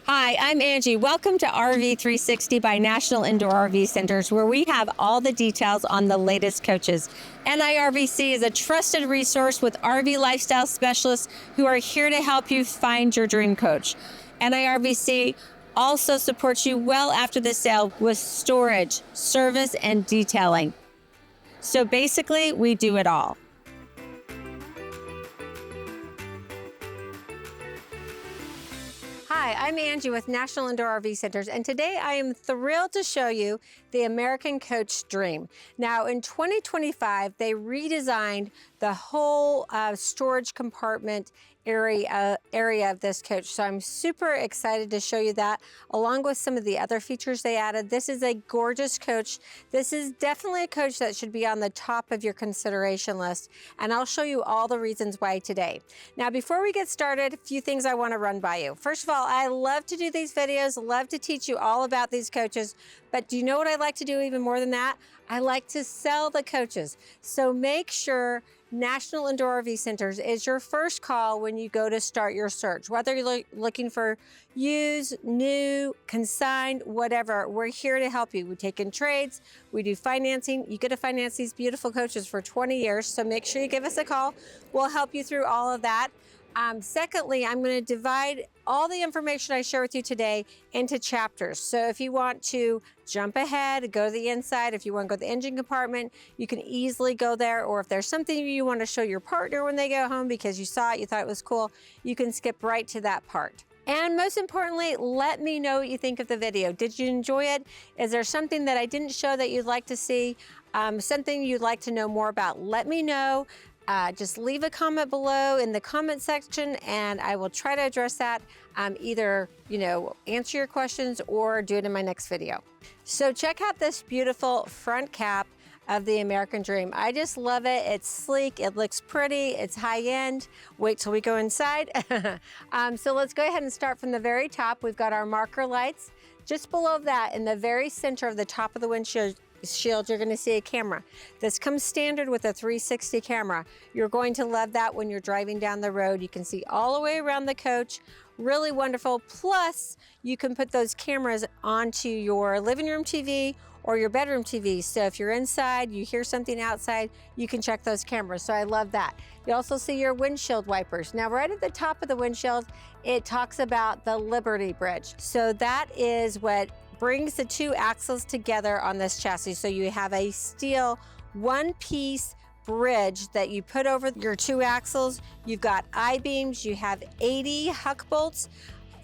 Hi, I'm Angie. Welcome to RV 360 by National Indoor RV Centers, where we have all the details on the latest coaches. NIRVC is a trusted resource with RV lifestyle specialists who are here to help you find your dream coach. NIRVC also supports you well after the sale with storage, service, and detailing. So basically, we do it all. Hi, I'm Angie with National Indoor RV Centers, and today I am thrilled to show you the American Coach Dream. Now, in 2025, they redesigned the whole storage compartment area of this coach. So I'm super excited to show you that, along with some of the other features they added. This is a gorgeous coach. This is definitely a coach that should be on the top of your consideration list, and I'll show you all the reasons why today. Now, before we get started, a few things I want to run by you. First of all, I love to do these videos, love to teach you all about these coaches, but do you know what I like to do even more than that? I like to sell the coaches. So make sure National Indoor RV Centers is your first call when you go to start your search. Whether you're looking for used, new, consigned, whatever, we're here to help you. We take in trades, we do financing. You get to finance these beautiful coaches for 20 years, so make sure you give us a call. We'll help you through all of that. Secondly, I'm going to divide all the information I share with you today into chapters. So if you want to jump ahead, go to the inside, if you want to go to the engine compartment, you can easily go there. Or if there's something you want to show your partner when they go home because you saw it, you thought it was cool, you can skip right to that part. And most importantly, let me know what you think of the video. Did you enjoy it? Is there something that I didn't show that you'd like to see? Something you'd like to know more about? Let me know. Just leave a comment below in the comment section, and I will try to address that, either, answer your questions or do it in my next video. So check out this beautiful front cap of the American Dream. I just love it. It's sleek, it looks pretty, it's high end. Wait till we go inside. So let's go ahead and start from the very top. We've got our marker lights. Just below that, in the very center of the top of the windshield, you're going to see a camera. This comes standard with a 360 camera. You're going to love that when you're driving down the road. You can see all the way around the coach. Really wonderful. Plus, you can put those cameras onto your living room TV or your bedroom TV. So if you're inside, you hear something outside, you can check those cameras. So I love that. You also see your windshield wipers. Now, right at the top of the windshield, it talks about the Liberty Bridge. So that is what brings the two axles together on this chassis. So you have a steel one-piece bridge that you put over your two axles. You've got I-beams, you have 80 huck bolts,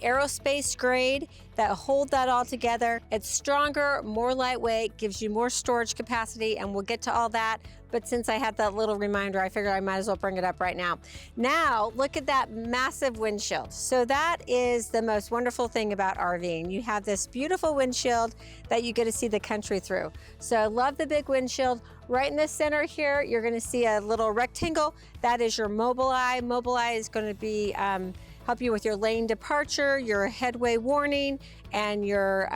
aerospace grade, that hold that all together. It's stronger, more lightweight, gives you more storage capacity, and we'll get to all that. But since I had that little reminder, I figured I might as well bring it up right now. Now, look at that massive windshield. So that is the most wonderful thing about RVing. You have this beautiful windshield that you get to see the country through. So I love the big windshield. Right in the center here, you're gonna see a little rectangle. That is your mobile eye. Mobile eye is gonna be help you with your lane departure, your headway warning, and your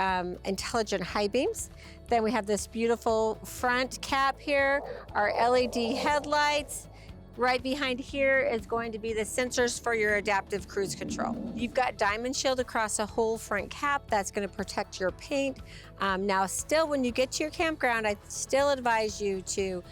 intelligent high beams. Then we have this beautiful front cap here, our LED headlights. Right behind here is going to be the sensors for your adaptive cruise control. You've got diamond shield across the whole front cap. That's going to protect your paint. Now, still, when you get to your campground, I still advise you to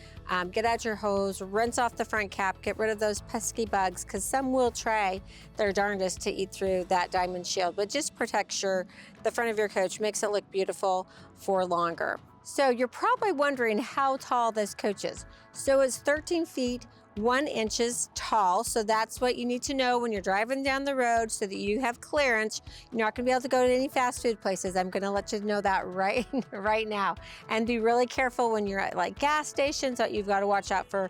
get out your hose, rinse off the front cap, get rid of those pesky bugs, because some will try their darndest to eat through that diamond shield, but just protects the front of your coach, makes it look beautiful for longer. So you're probably wondering how tall this coach is. So it's 13 feet, 1 inches tall. So that's what you need to know when you're driving down the road so that you have clearance. You're not gonna be able to go to any fast food places. I'm gonna let you know that right now. And be really careful when you're at like gas stations. That you've got to watch out for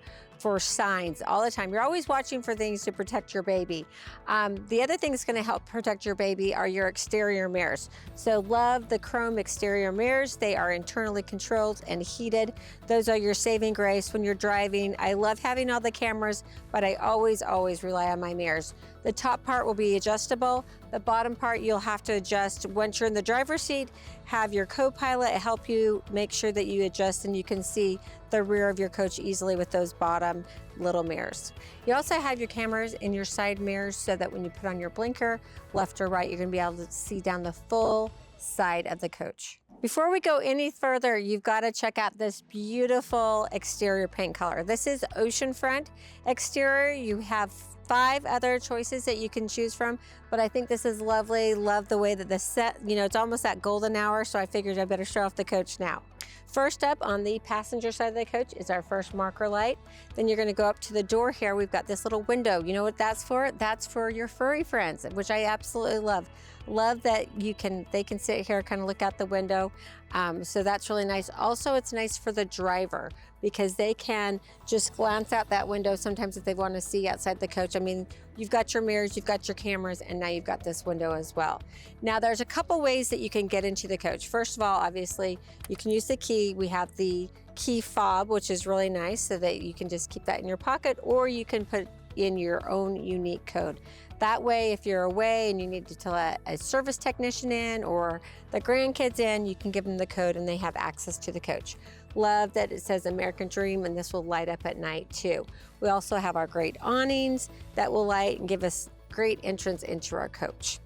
signs all the time. You're always watching for things to protect your baby. The other thing that's going to help protect your baby are your exterior mirrors. So love the chrome exterior mirrors. They are internally controlled and heated. Those are your saving grace when you're driving. I love having all the cameras, but I always rely on my mirrors. The top part will be adjustable. The bottom part you'll have to adjust once you're in the driver's seat. Have your co-pilot help you make sure that you adjust and you can see the rear of your coach easily with those bottom little mirrors. You also have your cameras in your side mirrors so that when you put on your blinker, left or right, you're gonna be able to see down the full side of the coach. Before we go any further, you've got to check out this beautiful exterior paint color. This is oceanfront exterior. You have 5 other choices that you can choose from, but I think this is lovely. Love the way that the set, you know, it's almost that golden hour, so I figured I better show off the coach now. First up on the passenger side of the coach is our first marker light. Then you're going to go up to the door here. We've got this little window. You know what that's for? That's for your furry friends, which I absolutely love. Love that they can sit here, kind of look out the window. So that's really nice. Also, it's nice for the driver because they can just glance out that window sometimes if they want to see outside the coach. I mean, you've got your mirrors, you've got your cameras, and now you've got this window as well. Now, there's a couple ways that you can get into the coach. First of all, obviously, you can use the key. We have the key fob, which is really nice so that you can just keep that in your pocket, or you can put in your own unique code. That way, if you're away and you need to let a service technician in or the grandkids in, you can give them the code and they have access to the coach. Love that it says American Dream, and this will light up at night too. We also have our great awnings that will light and give us great entrance into our coach.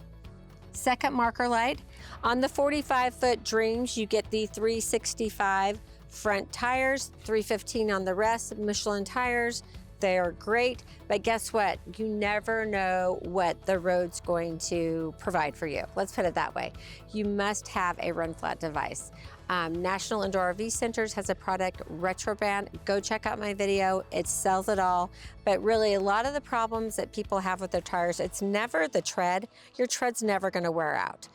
Second marker light. On the 45-foot Dreams, you get the 365 front tires, 315 on the rest, Michelin tires. They are great, but guess what? You never know what the road's going to provide for you. Let's put it that way. You must have a run flat device. National Indoor RV Centers has a product, Retroband. Go check out my video. It sells it all. But really, a lot of the problems that people have with their tires, it's never the tread. Your tread's never going to wear out.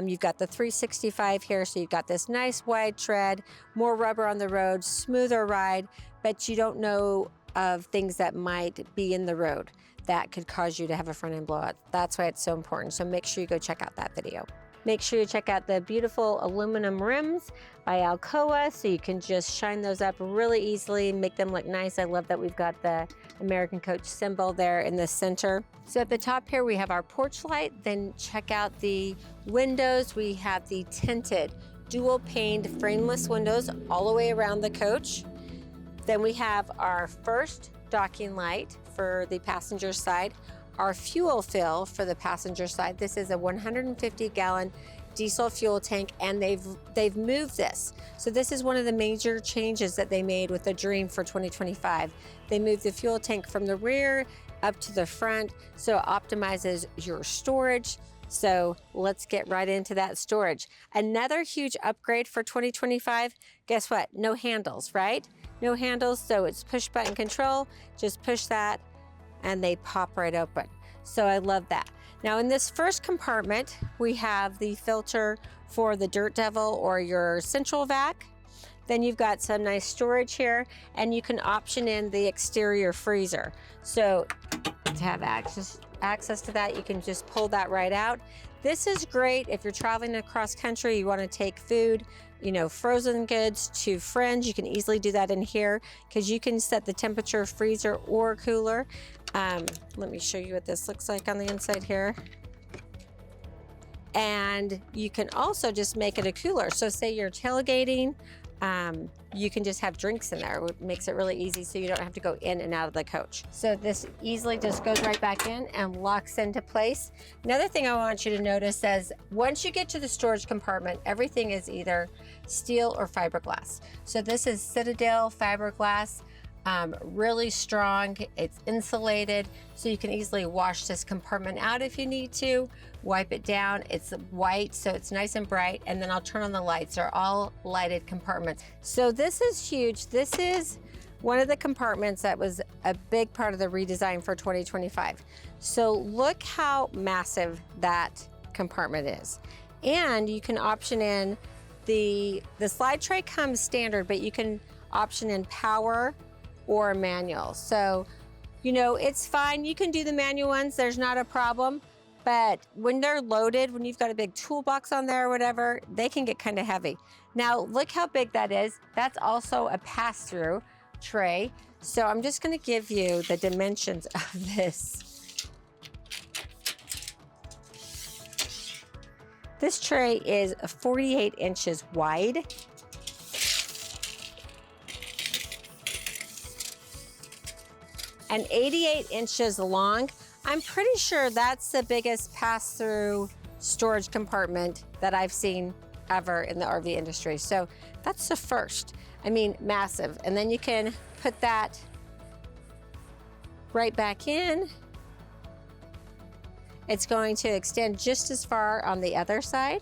You've got the 365 here, so you've got this nice wide tread, more rubber on the road, smoother ride, but you don't know of things that might be in the road that could cause you to have a front end blowout. That's why it's so important. So make sure you go check out that video. Make sure you check out the beautiful aluminum rims by Alcoa, so you can just shine those up really easily and make them look nice. I love that we've got the American Coach symbol there in the center. So at the top here, we have our porch light. Then check out the windows. We have the tinted dual paned frameless windows all the way around the coach. Then we have our first docking light for the passenger side, our fuel fill for the passenger side. This is a 150-gallon diesel fuel tank, and they've moved this. So this is one of the major changes that they made with the Dream for 2025. They moved the fuel tank from the rear up to the front, so it optimizes your storage. So let's get right into that storage. Another huge upgrade for 2025, guess what? No handles, right? No handles, so it's push button control. Just push that and they pop right open. So I love that. Now in this first compartment, we have the filter for the Dirt Devil or your central vac. Then you've got some nice storage here, and you can option in the exterior freezer. So to have access to that, you can just pull that right out. This is great if you're traveling across country, you want to take food, you know, frozen goods to friends. You can easily do that in here because you can set the temperature freezer or cooler. Let me show you what this looks like on the inside here. And you can also just make it a cooler. So say you're tailgating, you can just have drinks in there. It makes it really easy so you don't have to go in and out of the coach. So this easily just goes right back in and locks into place. Another thing I want you to notice is once you get to the storage compartment, everything is either steel or fiberglass. So this is Citadel fiberglass. Really strong, it's insulated, so you can easily wash this compartment out if you need to, wipe it down. It's white, so it's nice and bright, and then I'll turn on the lights. They're all lighted compartments. So this is huge. This is one of the compartments that was a big part of the redesign for 2025. So look how massive that compartment is. And you can option in the slide tray comes standard, but you can option in power or manual. So, you know, it's fine. You can do the manual ones. There's not a problem. But when they're loaded, when you've got a big toolbox on there or whatever, they can get kind of heavy. Now, look how big that is. That's also a pass-through tray. So I'm just going to give you the dimensions of this This tray is 48 inches wide. And 88 inches long. I'm pretty sure that's the biggest pass-through storage compartment that I've seen ever in the RV industry. So that's the first. I mean, massive. And then you can put that right back in. It's going to extend just as far on the other side.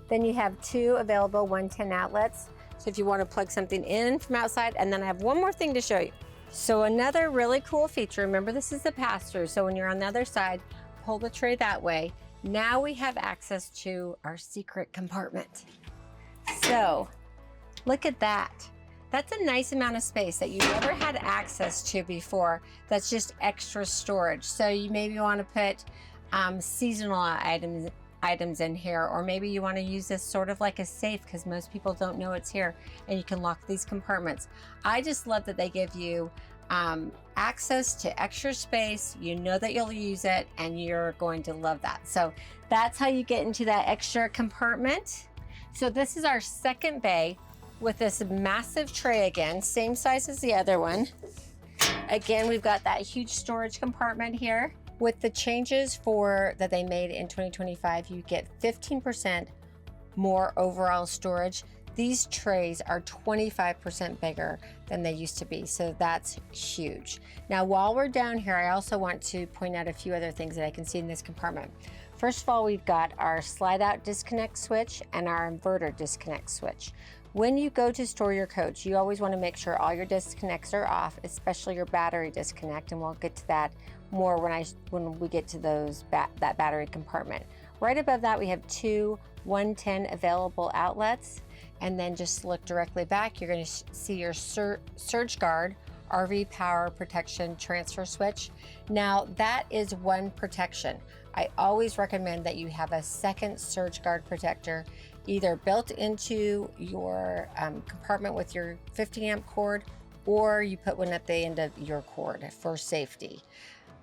Then you have 2 available 110 outlets. So if you want to plug something in from outside, and then I have one more thing to show you. So another really cool feature, remember this is the pass-through, so when you're on the other side, pull the tray that way. Now we have access to our secret compartment. So look at that. That's a nice amount of space that you never had access to before. That's just extra storage. So you maybe want to put seasonal items in here, or maybe you want to use this sort of like a safe because most people don't know it's here, and you can lock these compartments. I just love that they give you access to extra space. You know that you'll use it, and you're going to love that. So that's how you get into that extra compartment. So this is our second bay with this massive tray again, same size as the other one. Again, we've got that huge storage compartment here. With the changes that they made in 2025, you get 15% more overall storage. These trays are 25% bigger than they used to be, so that's huge. Now, while we're down here, I also want to point out a few other things that I can see in this compartment. First of all, we've got our slide out disconnect switch and our inverter disconnect switch. When you go to store your coach, you always want to make sure all your disconnects are off, especially your battery disconnect, and we'll get to that more when we get to that battery compartment. Right above that, we have 2 110 available outlets, and then just look directly back. You're going to see your Surge Guard RV power protection transfer switch. Now that is one protection. I always recommend that you have a second Surge Guard protector either built into your compartment with your 50 amp cord, or you put one at the end of your cord for safety.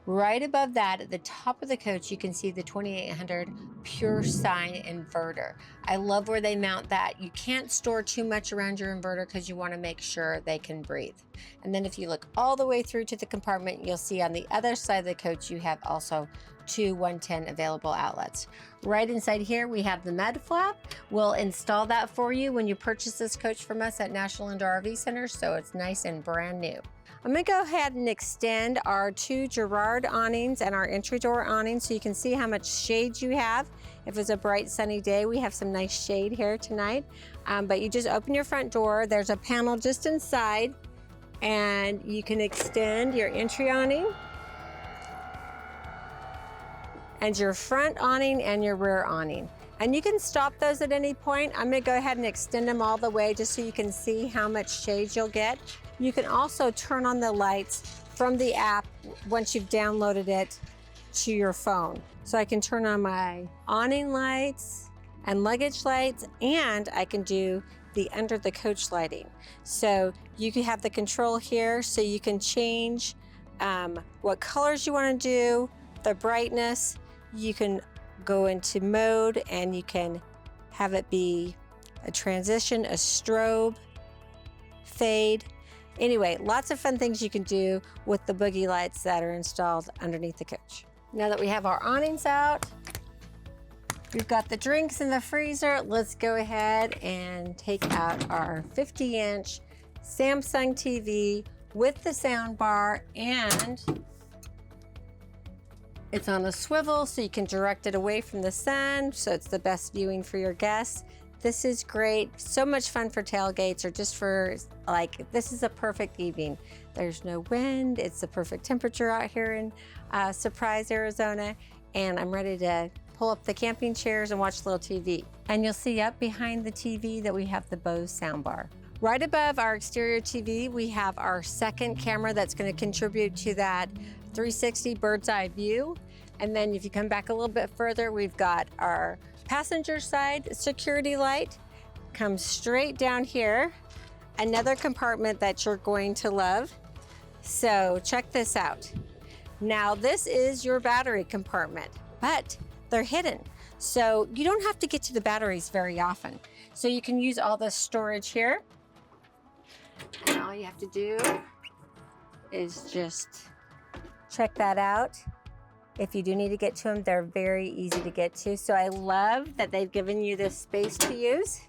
Right above that, at the top of the coach, you can see the 2800 pure sine inverter. I love where they mount that. You can't store too much around your inverter because you want to make sure they can breathe. And then if you look all the way through to the compartment, you'll see on the other side of the coach, you have also 2 110 available outlets. Right inside here, we have the med flap. We'll install that for you when you purchase this coach from us at National Indoor RV Center, so it's nice and brand new. I'm going to go ahead and extend our 2 Girard awnings and our entry door awning so you can see how much shade you have. If it's a bright sunny day, we have some nice shade here tonight. But you just open your front door. There's a panel just inside, and you can extend your entry awning and your front awning and your rear awning. And you can stop those at any point. I'm going to go ahead and extend them all the way just so you can see how much shade you'll get. You can also turn on the lights from the app once you've downloaded it to your phone. So I can turn on my awning lights and luggage lights, and I can do the under the coach lighting. So you can have the control here so you can change what colors you want to do, the brightness. You can go into mode and you can have it be a transition, a strobe, fade. Anyway, lots of fun things you can do with the boogie lights that are installed underneath the coach. Now that we have our awnings out, we've got the drinks in the freezer. Let's go ahead and take out our 50-inch Samsung TV with the sound bar, and it's on a swivel so you can direct it away from the sun, so it's the best viewing for your guests. This is great. So much fun for tailgates, or just for this is a perfect evening. There's no wind. It's the perfect temperature out here in Surprise, Arizona. And I'm ready to pull up the camping chairs and watch a little TV. And you'll see up behind the TV that we have the Bose soundbar. Right above our exterior TV, we have our second camera that's going to contribute to that 360 bird's eye view. And then if you come back a little bit further, we've got our passenger side security light. Comes straight down here. Another compartment that you're going to love. So check this out. Now this is your battery compartment, but they're hidden. So you don't have to get to the batteries very often. So you can use all this storage here. And all you have to do is just check that out. If you do need to get to them, they're very easy to get to. So I love that they've given you this space to use.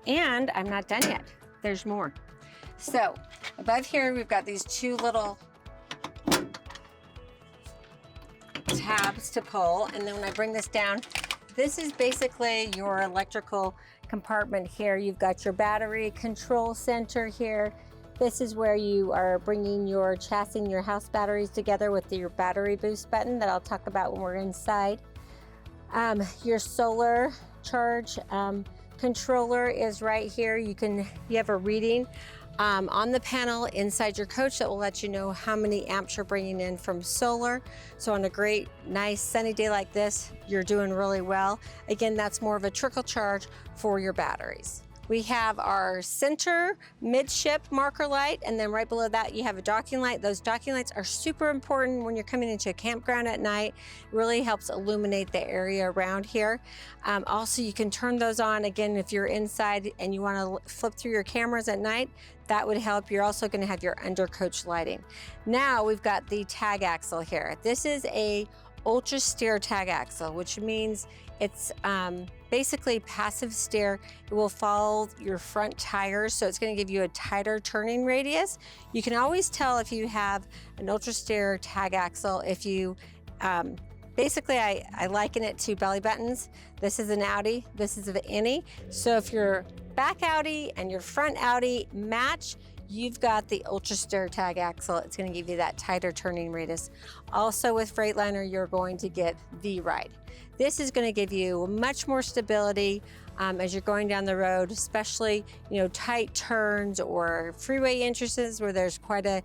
And I'm not done yet. There's more. So above here, we've got these two little tabs to pull. And then when I bring this down, this is basically your electrical compartment here. You've got your battery control center here. This is where you are bringing your chassis and your house batteries together with your battery boost button that I'll talk about when we're inside. Your solar charge controller is right here. You have a reading on the panel inside your coach that will let you know how many amps you're bringing in from solar. So on a great, nice sunny day like this, you're doing really well. Again, that's more of a trickle charge for your batteries. We have our center midship marker light, and then right below that you have a docking light. Those docking lights are super important when you're coming into a campground at night. It really helps illuminate the area around here. Also, you can turn those on again if you're inside and you want to flip through your cameras at night. That would help. You're also going to have your undercoach lighting. Now we've got the tag axle here. This is a ultra steer tag axle, which means it's basically passive steer. It will follow your front tires, so it's going to give you a tighter turning radius. You can always tell if you have an ultra steer tag axle if you basically I liken it to belly buttons. This is an outie, this is an innie. So if your back outie and your front outie match, you've got the ultra steer tag axle. It's going to give you that tighter turning radius. Also with Freightliner, you're going to get V-Ride. This is going to give you much more stability as you're going down the road, especially tight turns or freeway entrances where there's quite a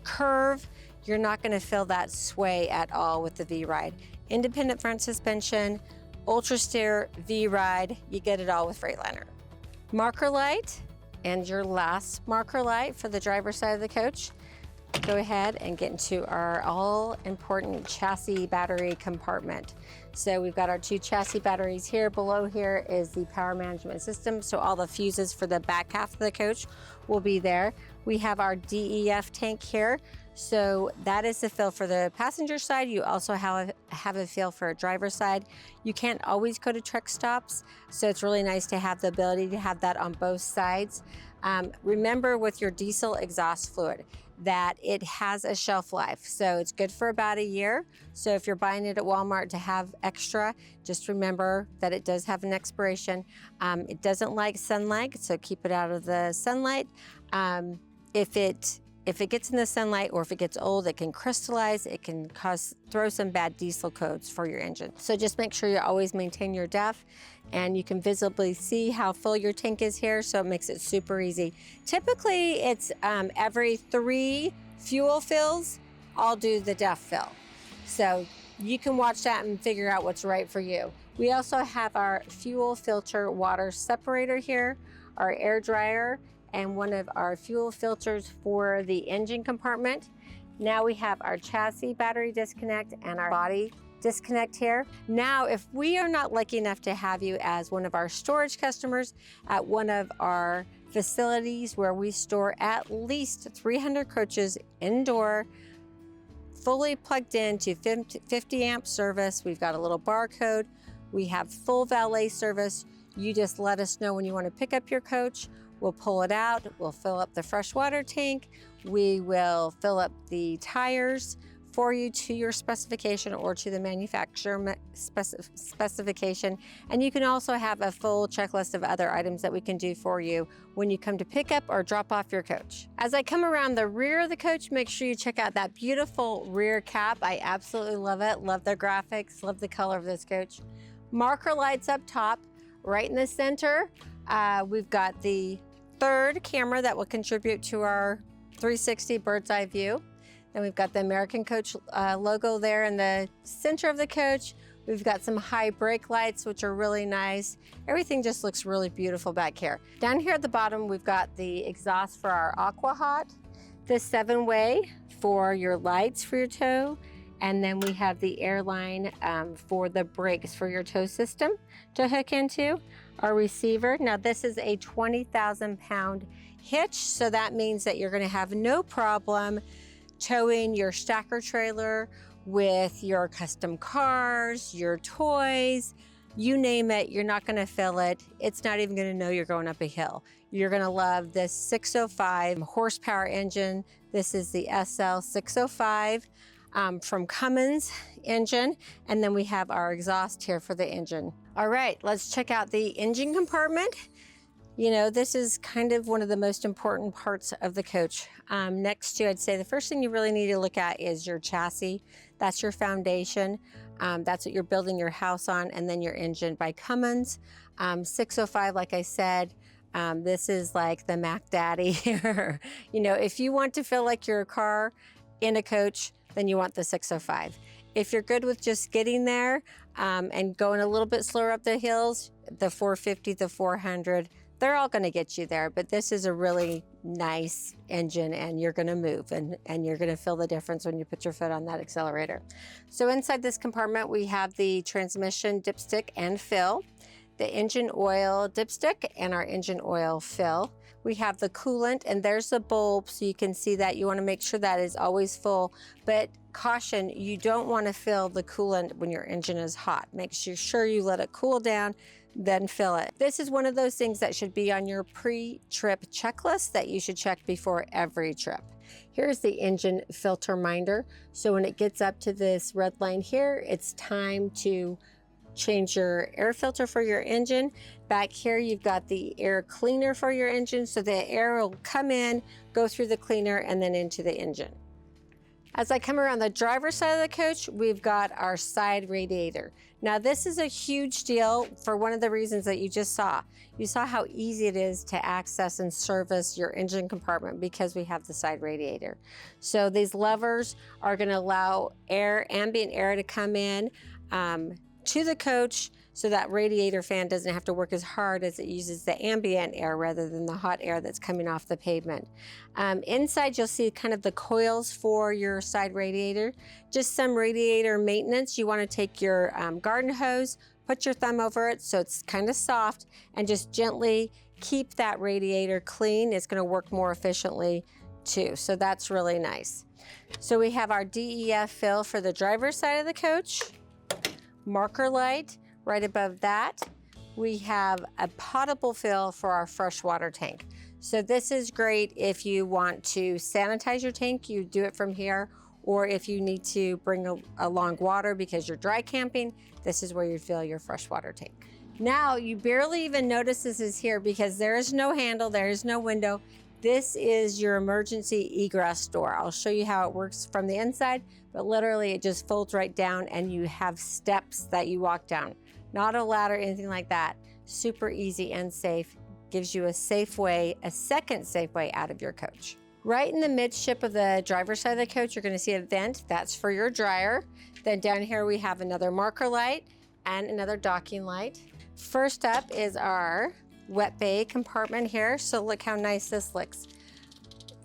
curve. You're not going to feel that sway at all with the V-Ride. Independent front suspension, ultra steer, V-Ride, you get it all with Freightliner. Marker light, and your last marker light for the driver's side of the coach. Go ahead and get into our all-important chassis battery compartment. So we've got our two chassis batteries here. Below here is the power management system, so all the fuses for the back half of the coach will be there. We have our DEF tank here. So that is the fill for the passenger side. You also have a fill for a driver's side. You can't always go to truck stops, so it's really nice to have the ability to have that on both sides. Remember with your diesel exhaust fluid that it has a shelf life, so it's good for about a year. So if you're buying it at Walmart to have extra, just remember that it does have an expiration. It doesn't like sunlight, so keep it out of the sunlight. If it gets in the sunlight or if it gets old, it can crystallize. It can throw some bad diesel codes for your engine. So just make sure you always maintain your DEF, and you can visibly see how full your tank is here, so it makes it super easy. Typically, it's every 3 fuel fills, I'll do the DEF fill. So you can watch that and figure out what's right for you. We also have our fuel filter water separator here, our air dryer, and one of our fuel filters for the engine compartment. Now we have our chassis battery disconnect and our body disconnect here. Now, if we are not lucky enough to have you as one of our storage customers at one of our facilities where we store at least 300 coaches indoor, fully plugged into 50 amp service, we've got a little barcode, we have full valet service. You just let us know when you want to pick up your coach. We'll pull it out, we'll fill up the fresh water tank, we will fill up the tires for you to your specification or to the manufacturer specification. And you can also have a full checklist of other items that we can do for you when you come to pick up or drop off your coach. As I come around the rear of the coach, make sure you check out that beautiful rear cap. I absolutely love it, love the graphics, love the color of this coach. Marker lights up top, right in the center. We've got the third camera that will contribute to our 360 bird's eye view. Then we've got the American Coach logo there in the center of the coach. We've got some high brake lights, which are really nice. Everything just looks really beautiful back here. Down here at the bottom, we've got the exhaust for our Aqua Hot, the 7-way for your lights for your tow, And then we have the airline for the brakes for your tow system to hook into. Our receiver, now this is a 20,000 pound hitch, so that means that you're gonna have no problem towing your stacker trailer with your custom cars, your toys, you name it, you're not gonna feel it. It's not even gonna know you're going up a hill. You're gonna love this 605 horsepower engine. This is the SL 605 from Cummins engine. And then we have our exhaust here for the engine. All right, let's check out the engine compartment. You know, this is kind of one of the most important parts of the coach. Next to, I'd say the first thing you really need to look at is your chassis. That's your foundation. That's what you're building your house on, and then your engine by Cummins. 605, like I said, this is like the Mac Daddy here. You know, if you want to feel like you're a car in a coach, then you want the 605. If you're good with just getting there and going a little bit slower up the hills, the 450, the 400, they're all gonna get you there, but this is a really nice engine and you're gonna move and you're gonna feel the difference when you put your foot on that accelerator. So inside this compartment, we have the transmission dipstick and fill, the engine oil dipstick and our engine oil fill. We have the coolant, and there's the bulb, so you can see that. You wanna make sure that is always full, but caution, you don't wanna fill the coolant when your engine is hot. Make sure you let it cool down, then fill it. This is one of those things that should be on your pre-trip checklist that you should check before every trip. Here's the engine filter minder. So when it gets up to this red line here, it's time to change your air filter for your engine. Back here, you've got the air cleaner for your engine. So the air will come in, go through the cleaner, and then into the engine. As I come around the driver's side of the coach, we've got our side radiator. Now this is a huge deal for one of the reasons that you just saw. You saw how easy it is to access and service your engine compartment because we have the side radiator. So these levers are gonna allow air, ambient air to come in to the coach, so that radiator fan doesn't have to work as hard as it uses the ambient air rather than the hot air that's coming off the pavement. Inside, you'll see kind of the coils for your side radiator. Just some radiator maintenance. You want to take your garden hose, put your thumb over it so it's kind of soft, and just gently keep that radiator clean. It's going to work more efficiently too, so that's really nice. So we have our DEF fill for the driver's side of the coach, marker light. Right above that, we have a potable fill for our freshwater tank. So this is great if you want to sanitize your tank, you do it from here, or if you need to bring along water because you're dry camping, this is where you fill your freshwater tank. Now, you barely even notice this is here because there is no handle, there is no window. This is your emergency egress door. I'll show you how it works from the inside, but literally it just folds right down and you have steps that you walk down. Not a ladder, anything like that. Super easy and safe. Gives you a safe way, a second safe way out of your coach. Right in the midship of the driver's side of the coach, you're gonna see a vent. That's for your dryer. Then down here we have another marker light and another docking light. First up is our wet bay compartment here. So look how nice this looks.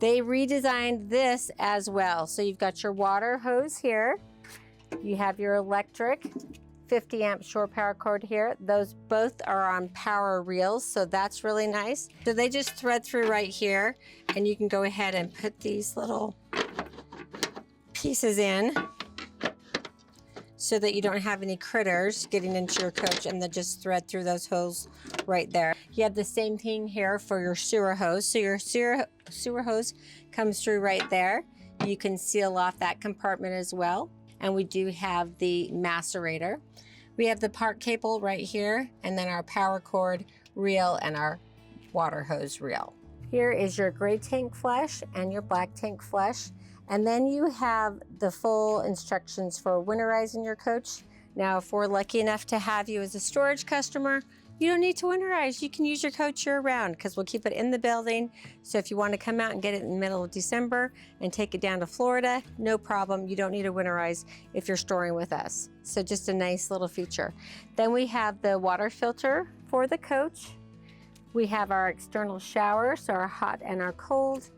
They redesigned this as well. So you've got your water hose here. You have your electric 50 amp shore power cord here. Those both are on power reels, so that's really nice. So they just thread through right here, and you can go ahead and put these little pieces in so that you don't have any critters getting into your coach, and then just thread through those holes right there. You have the same thing here for your sewer hose. So your sewer hose comes through right there. You can seal off that compartment as well. And we do have the macerator. We have the park cable right here, and then our power cord reel and our water hose reel. Here is your gray tank flush and your black tank flush. And then you have the full instructions for winterizing your coach. Now, if we're lucky enough to have you as a storage customer, you don't need to winterize. You can use your coach year round because we'll keep it in the building. So if you want to come out and get it in the middle of December and take it down to Florida, no problem. You don't need to winterize if you're storing with us. So just a nice little feature. Then we have the water filter for the coach. We have our external shower, so our hot and our cold.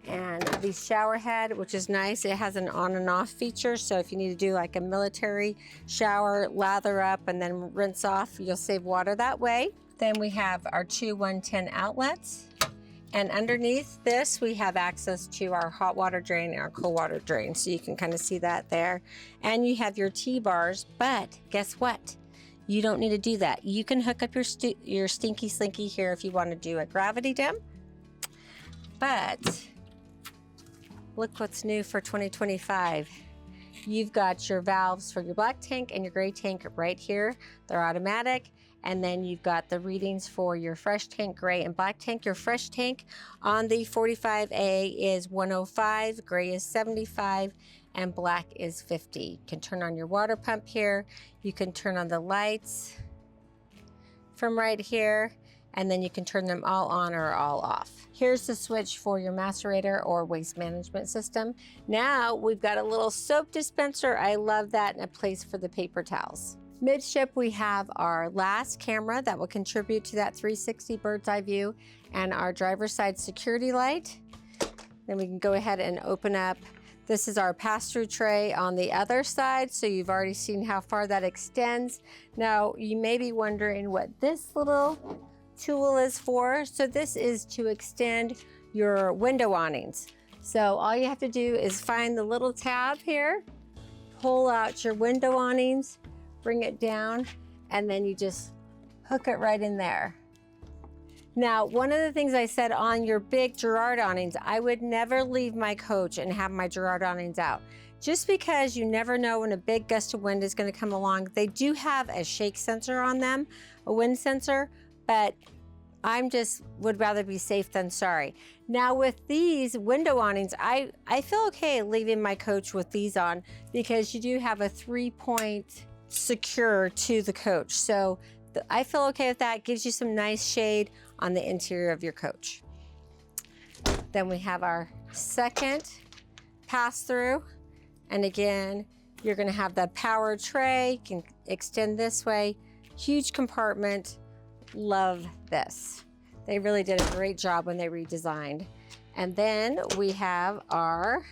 And the shower head, which is nice, it has an on and off feature. So if you need to do like a military shower, lather up and then rinse off, you'll save water that way. Then we have our two 110 outlets. And underneath this, we have access to our hot water drain and our cold water drain. So you can kind of see that there. And you have your T-bars, but guess what? You don't need to do that. You can hook up your stinky slinky here if you want to do a gravity dim. But look what's new for 2025. You've got your valves for your black tank and your gray tank right here. They're automatic. And then you've got the readings for your fresh tank, gray and black tank. Your fresh tank on the 45A is 105, gray is 75, and black is 50. You can turn on your water pump here. You can turn on the lights from right here, and then you can turn them all on or all off. Here's the switch for your macerator or waste management system. Now we've got a little soap dispenser. I love that, and a place for the paper towels. Midship, we have our last camera that will contribute to that 360 bird's eye view, and our driver's side security light. Then we can go ahead and open up. This is our pass-through tray on the other side, so you've already seen how far that extends. Now, you may be wondering what this little tool is for. So this is to extend your window awnings. So all you have to do is find the little tab here, pull out your window awnings, bring it down, and then you just hook it right in there. Now, one of the things I said on your big Girard awnings, I would never leave my coach and have my Girard awnings out. Just because you never know when a big gust of wind is going to come along. They do have a shake sensor on them, a wind sensor, but would rather be safe than sorry. Now with these window awnings, I feel okay leaving my coach with these on because you do have a 3-point secure to the coach. So I feel okay with that. It gives you some nice shade on the interior of your coach. Then we have our second pass through. And again, you're gonna have the power tray, you can extend this way, huge compartment. Love this. They really did a great job when they redesigned. And then we have our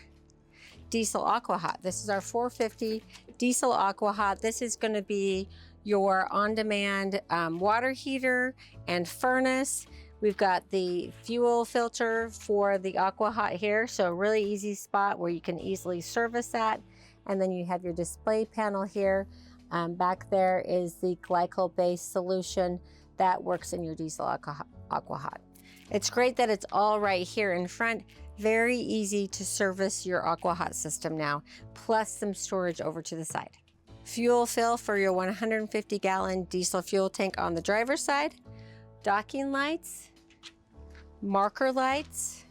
diesel aqua hot. This is our 450 diesel aqua hot. This is going to be your on-demand water heater and furnace. We've got the fuel filter for the aqua hot here, so a really easy spot where you can easily service that. And then you have your display panel here. Back there is the glycol-based solution that works in your diesel aqua hot. It's great that it's all right here in front. Very easy to service your aqua hot system now, plus some storage over to the side. Fuel fill for your 150-gallon diesel fuel tank on the driver's side. Docking lights, marker lights,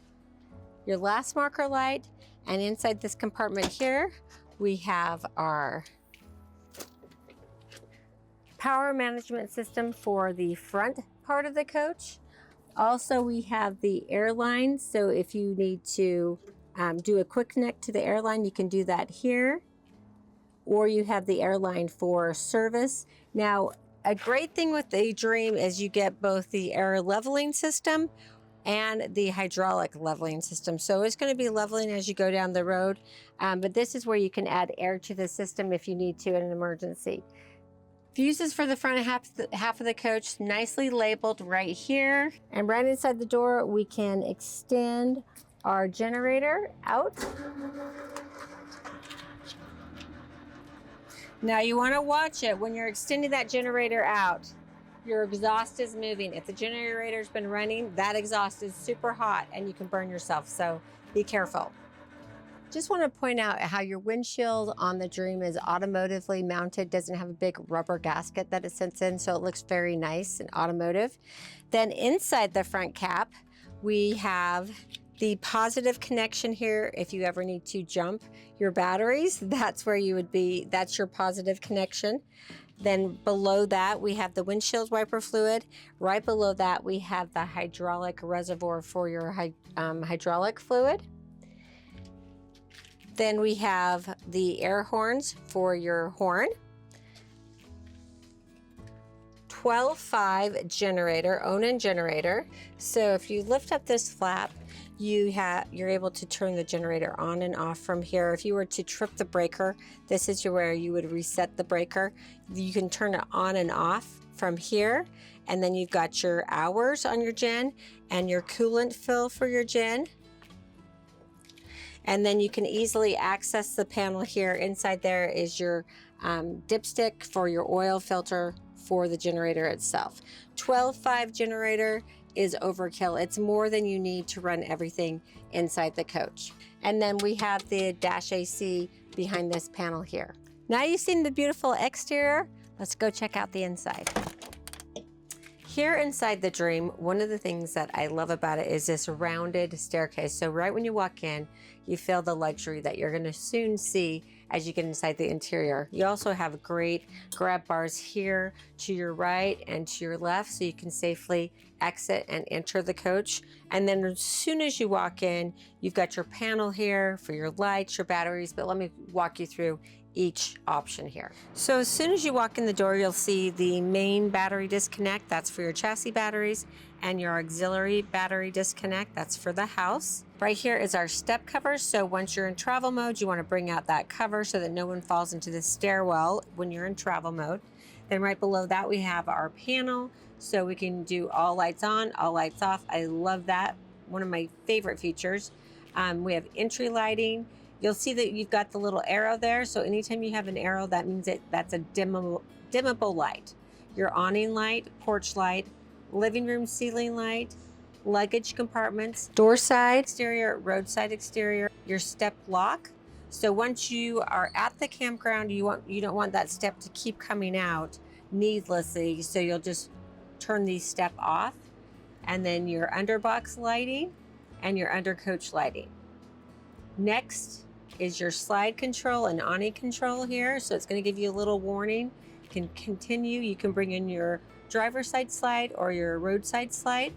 your last marker light, and inside this compartment here, we have our power management system for the front part of the coach. Also, we have the airline. So if you need to do a quick connect to the airline, you can do that here. Or you have the airline for service. Now, a great thing with the Dream is you get both the air leveling system and the hydraulic leveling system. So it's going to be leveling as you go down the road. But this is where you can add air to the system if you need to in an emergency. Fuses for the front half of the coach, nicely labeled right here. And right inside the door, we can extend our generator out. Now you want to watch it when you're extending that generator out. Your exhaust is moving. If the generator's been running, that exhaust is super hot and you can burn yourself, so be careful. Just want to point out how your windshield on the Dream is automotively mounted, doesn't have a big rubber gasket that it sits in, so it looks very nice and automotive. Then inside the front cap, we have the positive connection here. If you ever need to jump your batteries, that's where you would be, that's your positive connection. Then below that, we have the windshield wiper fluid. Right below that, we have the hydraulic reservoir for your hydraulic fluid. Then we have the air horns for your horn. 12.5 generator, Onan generator. So if you lift up this flap, you're able to turn the generator on and off from here. If you were to trip the breaker, this is where you would reset the breaker. You can turn it on and off from here, and then you've got your hours on your gen and your coolant fill for your gen. And then you can easily access the panel here. Inside there is your dipstick for your oil filter for the generator itself. 12.5 generator is overkill. It's more than you need to run everything inside the coach. And then we have the dash AC behind this panel here. Now you've seen the beautiful exterior, let's go check out the inside. Here inside the Dream, one of the things that I love about it is this rounded staircase. So right when you walk in, you feel the luxury that you're gonna soon see as you get inside the interior. You also have great grab bars here to your right and to your left, so you can safely exit and enter the coach. And then as soon as you walk in, you've got your panel here for your lights, your batteries, but let me walk you through each option here. So as soon as you walk in the door, you'll see the main battery disconnect. That's for your chassis batteries, and your auxiliary battery disconnect. That's for the house. Right here is our step cover. So once you're in travel mode, you want to bring out that cover so that no one falls into the stairwell when you're in travel mode. Then right below that, we have our panel. So we can do all lights on, all lights off. I love that. One of my favorite features. We have entry lighting. You'll see that you've got the little arrow there. So anytime you have an arrow, that means that's a dimmable light. Your awning light, porch light, living room ceiling light, luggage compartments, door side exterior, roadside exterior, your step lock. So once you are at the campground, you don't want that step to keep coming out needlessly. So you'll just turn these step off. And then your underbox lighting and your undercoach lighting. Next is your slide control and awning control here. So it's going to give you a little warning. You can continue. You can bring in your driver's side slide or your roadside slide.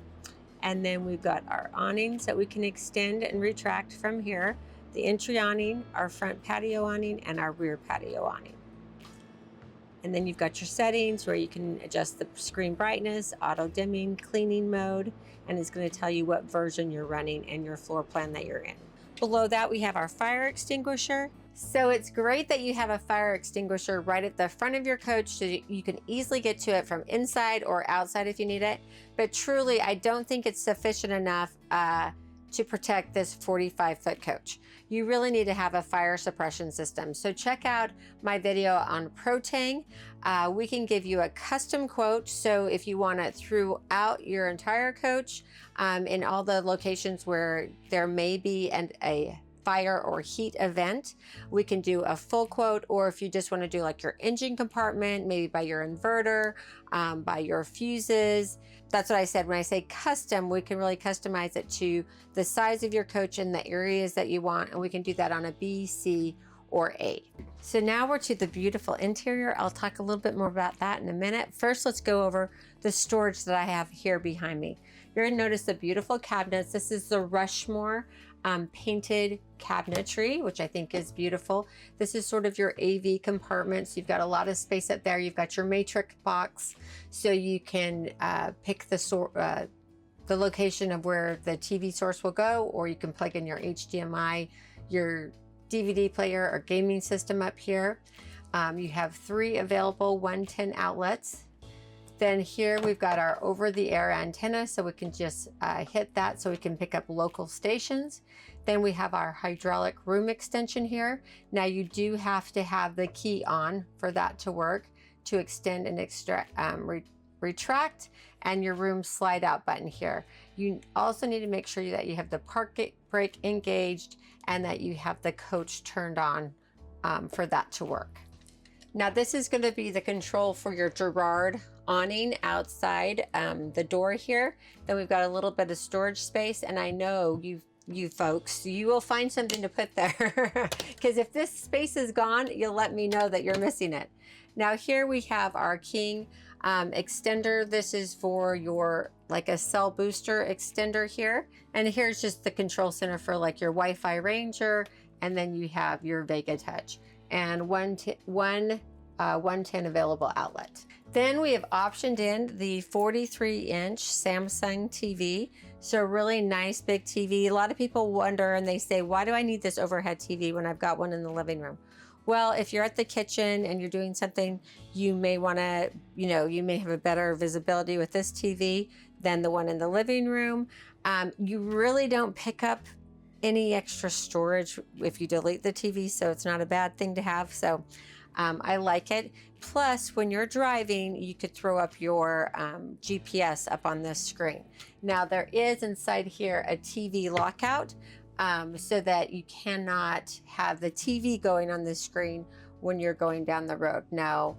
And then we've got our awnings that we can extend and retract from here. The entry awning, our front patio awning, and our rear patio awning. And then you've got your settings where you can adjust the screen brightness, auto dimming, cleaning mode, and it's going to tell you what version you're running and your floor plan that you're in. Below that, we have our fire extinguisher. So it's great that you have a fire extinguisher right at the front of your coach so you can easily get to it from inside or outside if you need it. But truly, I don't think it's sufficient enough to protect this 45-foot coach. You really need to have a fire suppression system. So check out my video on ProTang. We can give you a custom quote. So if you want it throughout your entire coach, in all the locations where there may be a fire or heat event, we can do a full quote. Or if you just want to do like your engine compartment, maybe by your inverter, by your fuses. That's what I said. When I say custom, we can really customize it to the size of your coach and the areas that you want. And we can do that on a B, C, or A. So now we're to the beautiful interior. I'll talk a little bit more about that in a minute. First, let's go over the storage that I have here behind me. You're gonna notice the beautiful cabinets. This is the Rushmore painted cabinetry, which I think is beautiful. This is sort of your AV compartments. You've got a lot of space up there. You've got your matrix box, so you can pick the location of where the TV source will go, or you can plug in your HDMI, your DVD player or gaming system up here. You have 3 available 110 outlets. Then here we've got our over-the-air antenna, so we can just hit that so we can pick up local stations. Then we have our hydraulic room extension here. Now you do have to have the key on for that to work, to extend and retract, and your room slide out button here. You also need to make sure that you have the park brake engaged and that you have the coach turned on for that to work. Now this is going to be the control for your Girard awning outside the door here. Then we've got a little bit of storage space, and I know you folks, you will find something to put there because if this space is gone, you'll let me know that you're missing it. Now here we have our King extender. This is for your like a cell booster extender here, and here's just the control center for like your Wi-Fi Ranger, and then you have your Vega Touch and one 110 available outlet. Then we have optioned in the 43-inch Samsung TV. So really nice big TV. A lot of people wonder and they say, why do I need this overhead TV when I've got one in the living room? Well, if you're at the kitchen and you're doing something, you may want to, you may have a better visibility with this TV than the one in the living room. You really don't pick up any extra storage if you delete the TV, so it's not a bad thing to have. So I like it. Plus, when you're driving, you could throw up your GPS up on this screen. Now, there is inside here a TV lockout, so that you cannot have the TV going on the screen when you're going down the road. Now,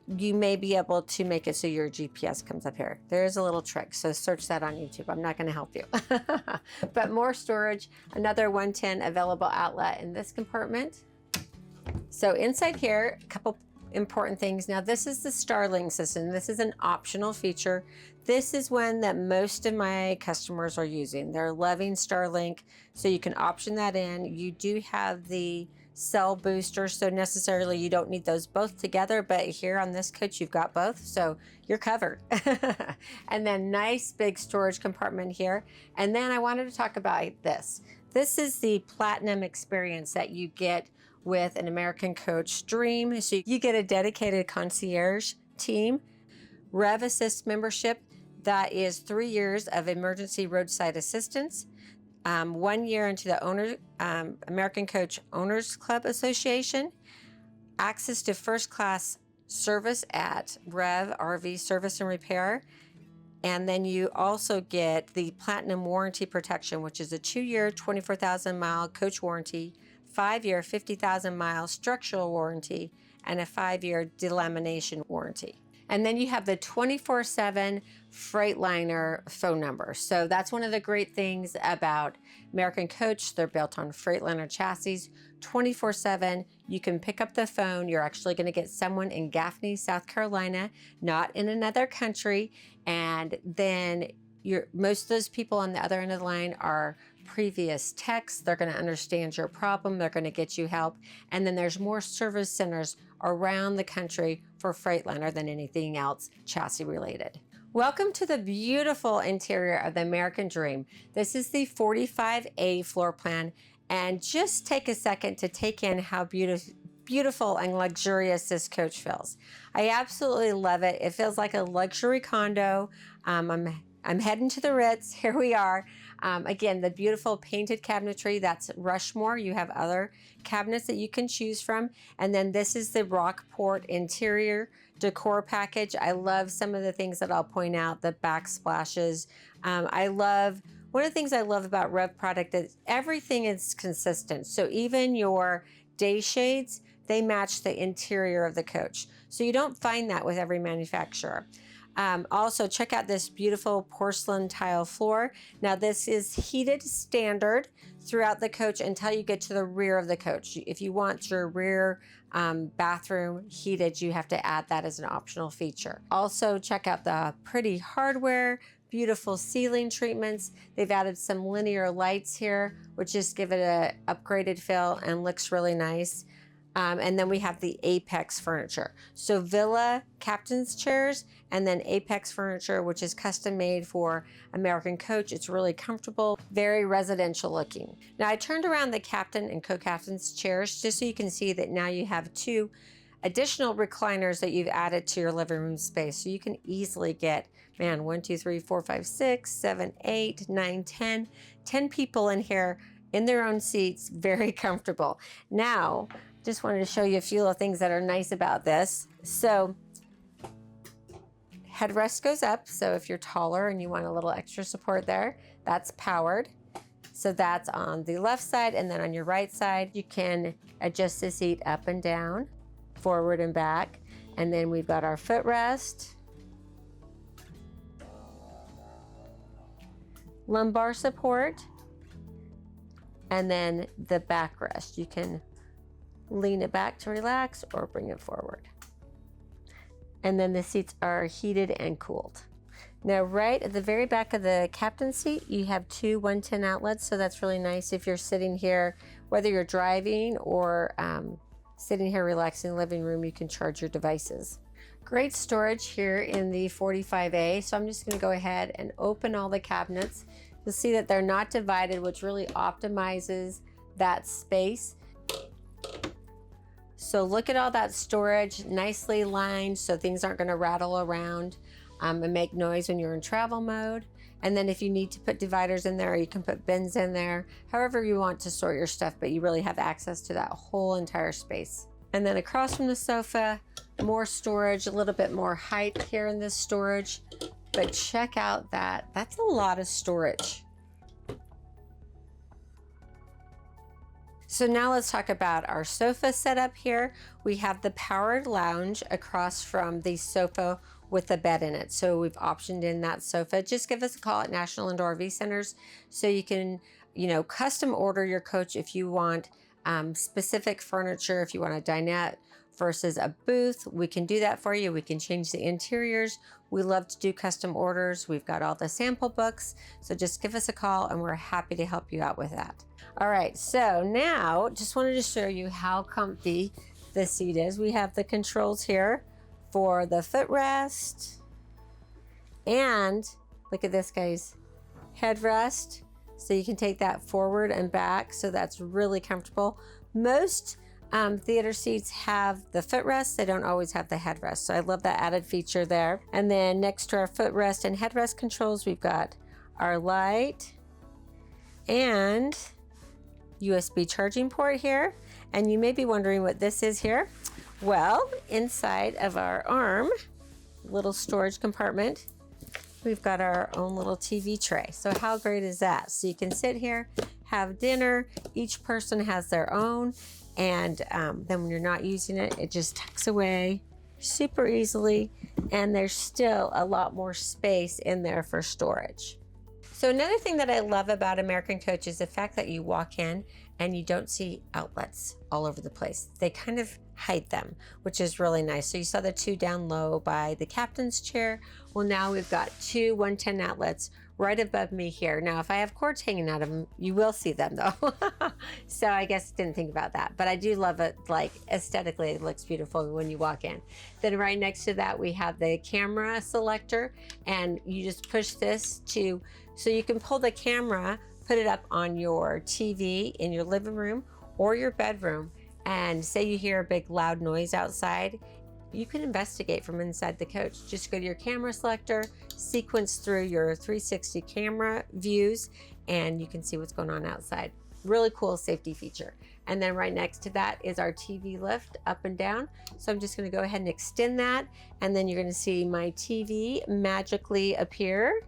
you may be able to make it so your GPS comes up here. There's a little trick, so search that on YouTube. I'm not going to help you. But more storage, another 110 available outlet in this compartment. So inside here, a couple important things. Now, this is the Starlink system. This is an optional feature. This is one that most of my customers are using. They're loving Starlink, so you can option that in. You do have the cell booster, so necessarily you don't need those both together, but here on this coach you've got both, so you're covered. And then nice big storage compartment here. And then I wanted to talk about this. This is the Platinum experience that you get with an American Coach Dream. So you get a dedicated concierge team, Rev Assist membership, that is 3 years of emergency roadside assistance, 1 year into the American Coach Owners Club Association, access to first class service at Rev RV Service and Repair, and then you also get the Platinum Warranty Protection, which is a 2-year, 24,000 mile coach warranty, 5-year, 50,000 mile structural warranty, and a 5-year delamination warranty. And then you have the 24/7 Freightliner phone number. So that's one of the great things about American Coach. They're built on Freightliner chassis. 24/7, you can pick up the phone. You're actually going to get someone in Gaffney, South Carolina, not in another country. And then most of those people on the other end of the line are previous techs. They're going to understand your problem. They're going to get you help. And then there's more service centers around the country for Freightliner than anything else chassis related. Welcome to the beautiful interior of the American Dream. This is the 45A floor plan, and just take a second to take in how beautiful and luxurious this coach feels. I absolutely love it. It feels like a luxury condo. I'm heading to the Ritz. Here we are. Again, the beautiful painted cabinetry, that's Rushmore. You have other cabinets that you can choose from. And then this is the Rockport interior decor package. I love some of the things that I'll point out, the backsplashes. One of the things I love about Rev product is everything is consistent. So even your day shades, they match the interior of the coach. So you don't find that with every manufacturer. Also, check out this beautiful porcelain tile floor. Now, this is heated standard throughout the coach until you get to the rear of the coach. If you want your rear bathroom heated, you have to add that as an optional feature. Also, check out the pretty hardware, beautiful ceiling treatments. They've added some linear lights here, which just give it an upgraded feel and looks really nice. And then we have the Apex furniture. So Villa captain's chairs, and then Apex furniture, which is custom made for American Coach. It's really comfortable, very residential looking. Now I turned around the captain and co-captain's chairs just so you can see that now you have 2 additional recliners that you've added to your living room space. So you can easily get, 1, 2, 3, 4, 5, 6, 7, 8, 9, 10 people in here in their own seats, very comfortable. Now, just wanted to show you a few little things that are nice about this. So headrest goes up. So if you're taller and you want a little extra support there, that's powered. So that's on the left side. And then on your right side, you can adjust the seat up and down, forward and back. And then we've got our footrest, lumbar support, and then the backrest. You can lean it back to relax or bring it forward. And then the seats are heated and cooled. Now, right at the very back of the captain's seat, you have 2 110 outlets, so that's really nice if you're sitting here, whether you're driving or sitting here relaxing in the living room, you can charge your devices. Great storage here in the 45A. So I'm just going to go ahead and open all the cabinets. You'll see that they're not divided, which really optimizes that space. So look at all that storage, nicely lined so things aren't going to rattle around and make noise when you're in travel mode. And then if you need to put dividers in there, you can put bins in there, however you want to store your stuff, but you really have access to that whole entire space. And then across from the sofa, more storage, a little bit more height here in this storage, but check out that. That's a lot of storage. So now let's talk about our sofa setup here. We have the powered lounge across from the sofa with a bed in it. So we've optioned in that sofa. Just give us a call at National Indoor RV Centers so you can, custom order your coach if you want specific furniture, if you want a dinette versus a booth. We can do that for you. We can change the interiors. We love to do custom orders. We've got all the sample books. So just give us a call and we're happy to help you out with that. All right, so now just wanted to show you how comfy the seat is. We have the controls here for the footrest, and look at this, guys, headrest. So you can take that forward and back, so that's really comfortable. Most theater seats have the footrest. They don't always have the headrest, so I love that added feature there. And then next to our footrest and headrest controls, we've got our light and USB charging port here. And you may be wondering what this is here. Well, inside of our arm, little storage compartment, we've got our own little TV tray. So how great is that? So you can sit here, have dinner. Each person has their own. And then when you're not using it, it just tucks away super easily. And there's still a lot more space in there for storage. So another thing that I love about American Coach is the fact that you walk in and you don't see outlets all over the place. They kind of hide them, which is really nice. So you saw the two down low by the captain's chair. Well, now we've got two 110 outlets right above me here. Now, if I have cords hanging out of them, you will see them though. So I guess didn't think about that, but I do love it. Like aesthetically, it looks beautiful when you walk in. Then right next to that, we have the camera selector, and you just push this so you can pull the camera, put it up on your TV in your living room or your bedroom. And say you hear a big loud noise outside, you can investigate from inside the coach. Just go to your camera selector, sequence through your 360 camera views, and you can see what's going on outside. Really cool safety feature. And then right next to that is our TV lift up and down. So I'm just gonna go ahead and extend that, and then you're gonna see my TV magically appear.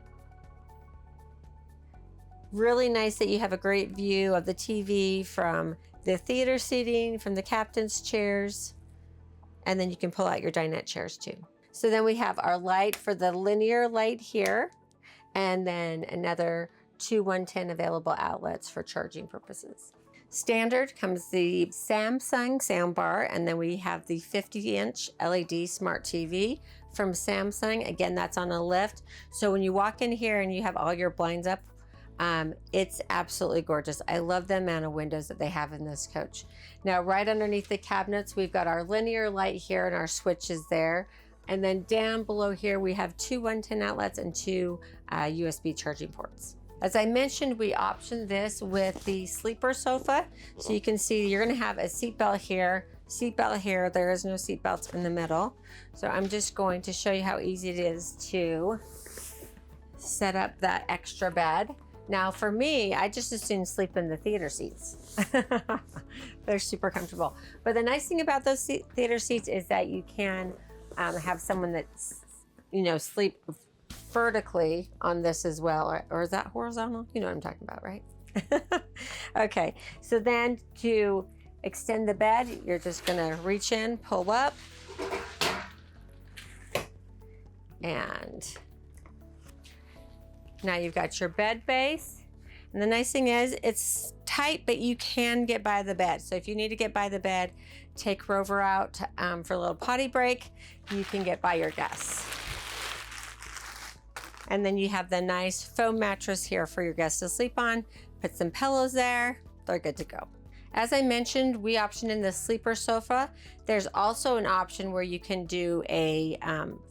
Really nice that you have a great view of the TV from the theater seating, from the captain's chairs, and then you can pull out your dinette chairs too. So then we have our light for the linear light here, and then another two 110 available outlets for charging purposes. Standard comes the Samsung soundbar, and then we have the 50-inch LED smart TV from Samsung. Again, that's on a lift. So when you walk in here and you have all your blinds up, it's absolutely gorgeous. I love the amount of windows that they have in this coach. Now, right underneath the cabinets, we've got our linear light here and our switches there. And then down below here, we have two 110 outlets and two USB charging ports. As I mentioned, we optioned this with the sleeper sofa. So you can see you're gonna have a seatbelt here, there is no seatbelts in the middle. So I'm just going to show you how easy it is to set up that extra bed. Now for me, I just as soon sleep in the theater seats. They're super comfortable. But the nice thing about those theater seats is that you can have someone that's, sleep vertically on this as well. Or is that horizontal? You know what I'm talking about, right? Okay, so then to extend the bed, you're just gonna reach in, pull up, and now you've got your bed base. And the nice thing is it's tight, but you can get by the bed. So if you need to get by the bed, take Rover out for a little potty break, you can get by your guests. And then you have the nice foam mattress here for your guests to sleep on. Put some pillows there, they're good to go. As I mentioned, we optioned in the sleeper sofa. There's also an option where you can do a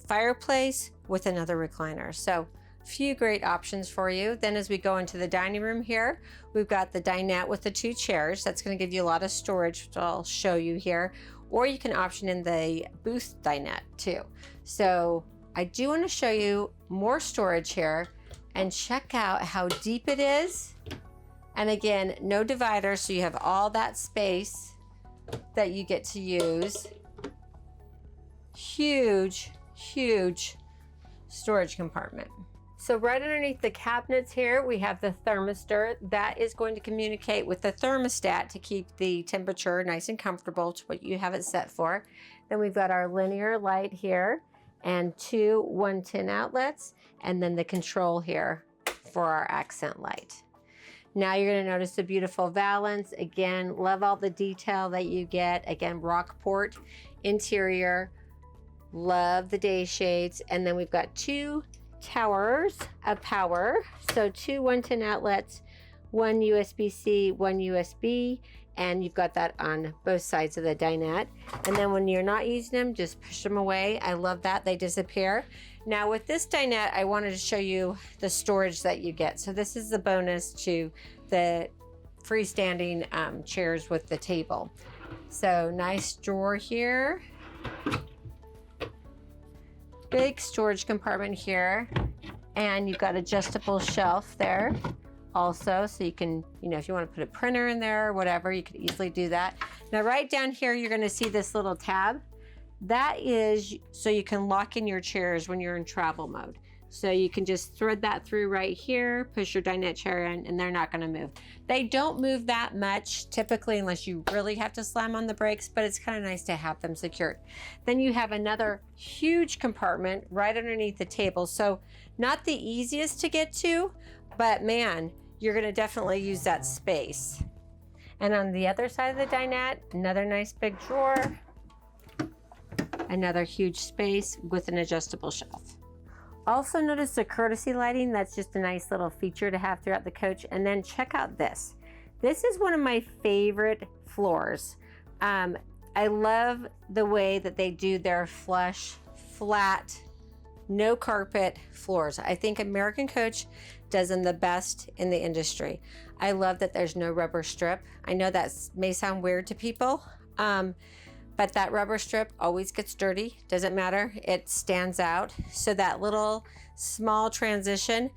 fireplace with another recliner. So a few great options for you. Then as we go into the dining room here, we've got the dinette with the 2 chairs. That's going to give you a lot of storage, which I'll show you here. Or you can option in the booth dinette too. So I do want to show you more storage here, and check out how deep it is. And again, no divider, so you have all that space that you get to use. Huge, huge storage compartment. So right underneath the cabinets here, we have the thermistor that is going to communicate with the thermostat to keep the temperature nice and comfortable to what you have it set for. Then we've got our linear light here and 2 110 outlets, and then the control here for our accent light. Now you're going to notice the beautiful valance. Again, love all the detail that you get. Again, Rockport interior. Love the day shades. And then we've got 2 towers of power. So 2 110 outlets, 1 USB-C, 1 USB. And you've got that on both sides of the dinette. And then when you're not using them, just push them away. I love that. They disappear. Now with this dinette, I wanted to show you the storage that you get. So this is the bonus to the freestanding chairs with the table. So nice drawer here. Big storage compartment here. And you've got adjustable shelf there also. So you can, if you want to put a printer in there or whatever, you could easily do that. Now right down here, you're going to see this little tab. That is so you can lock in your chairs when you're in travel mode. So you can just thread that through right here, push your dinette chair in, and they're not going to move. They don't move that much typically unless you really have to slam on the brakes, but it's kind of nice to have them secured. Then you have another huge compartment right underneath the table. So not the easiest to get to, but man, you're going to definitely use that space. And on the other side of the dinette, another nice big drawer. Another huge space with an adjustable shelf. Also notice the courtesy lighting. That's just a nice little feature to have throughout the coach. And then check out this. This is one of my favorite floors. I love the way that they do their flush, flat, no carpet floors. I think American Coach does them the best in the industry. I love that there's no rubber strip. I know that may sound weird to people, but that rubber strip always gets dirty. Doesn't matter, it stands out. So that little small transition,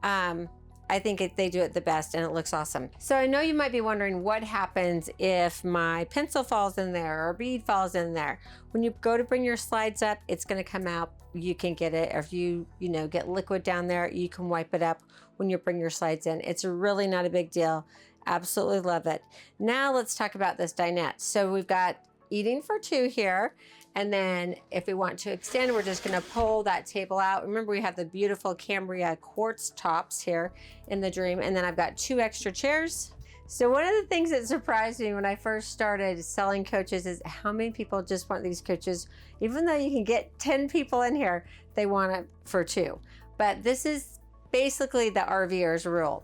I think they do it the best and it looks awesome. So I know you might be wondering what happens if my pencil falls in there or bead falls in there. When you go to bring your slides up, it's gonna come out. You can get it, or if you get liquid down there, you can wipe it up when you bring your slides in. It's really not a big deal. Absolutely love it. Now let's talk about this dinette. So we've got eating for 2 here. And then if we want to extend, we're just gonna pull that table out. Remember, we have the beautiful Cambria quartz tops here in the Dream. And then I've got 2 extra chairs. So one of the things that surprised me when I first started selling coaches is how many people just want these coaches. Even though you can get 10 people in here, they want it for 2. But this is basically the RVer's rule.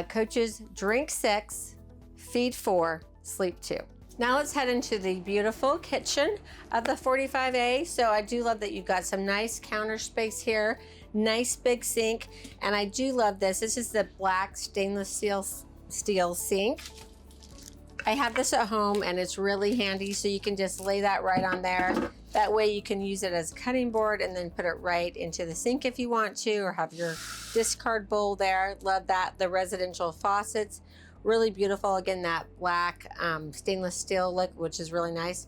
Coaches drink 6, feed 4, sleep 2. Now let's head into the beautiful kitchen of the 45A. So I do love that you've got some nice counter space here, nice big sink. And I do love this. This is the black stainless steel sink. I have this at home and it's really handy. So you can just lay that right on there. That way you can use it as a cutting board and then put it right into the sink if you want to, or have your discard bowl there. Love that. The residential faucets. Really beautiful. Again, that black stainless steel look, which is really nice.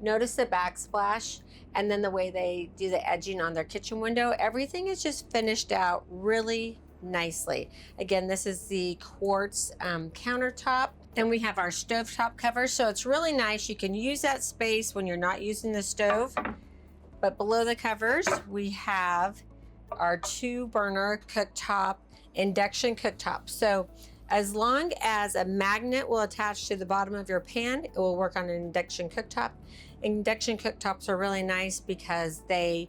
Notice the backsplash and then the way they do the edging on their kitchen window. Everything is just finished out really nicely. Again, this is the quartz countertop. Then we have our stovetop cover. So it's really nice. You can use that space when you're not using the stove. But below the covers, we have our 2-burner cooktop, induction cooktop. So as long as a magnet will attach to the bottom of your pan, it will work on an induction cooktop. Induction cooktops are really nice because they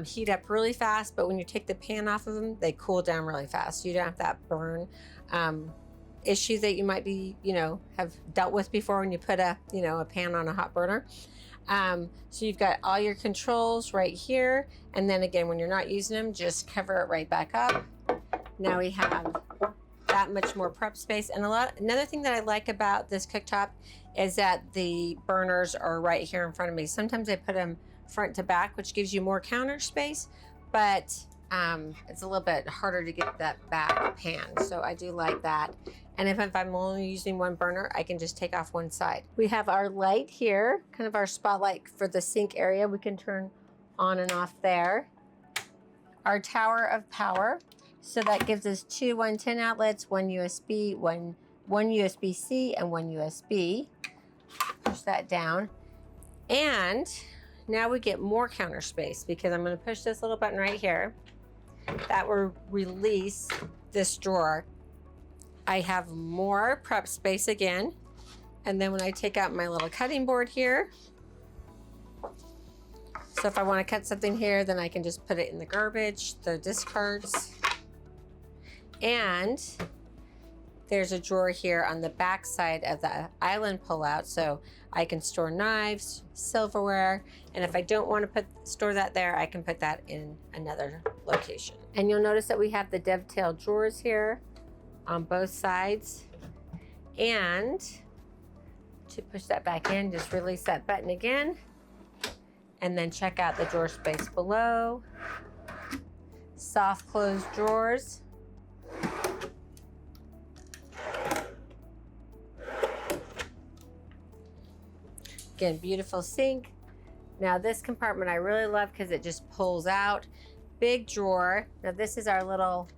heat up really fast, but when you take the pan off of them, they cool down really fast. You don't have that burn issue that you might be, have dealt with before when you put a pan on a hot burner. So you've got all your controls right here. And then again, when you're not using them, just cover it right back up. Now we have that much more prep space. And another thing that I like about this cooktop is that the burners are right here in front of me. Sometimes I put them front to back, which gives you more counter space, but it's a little bit harder to get that back pan. So I do like that. And if I'm only using one burner, I can just take off one side. We have our light here, kind of our spotlight for the sink area. We can turn on and off there. Our tower of power. So that gives us 2 110 outlets, 1 USB, one USB-C, and 1 USB. Push that down. And now we get more counter space because I'm going to push this little button right here. That will release this drawer. I have more prep space again. And then when I take out my little cutting board here, so if I want to cut something here, then I can just put it in the garbage, the discards. And there's a drawer here on the back side of the island pullout, so I can store knives, silverware, and if I don't want to store that there, I can put that in another location. And you'll notice that we have the dovetail drawers here on both sides. And to push that back in, just release that button again, and then check out the drawer space below. Soft closed drawers. Again, beautiful sink. Now this compartment I really love because it just pulls out. Big drawer. Now this is our little,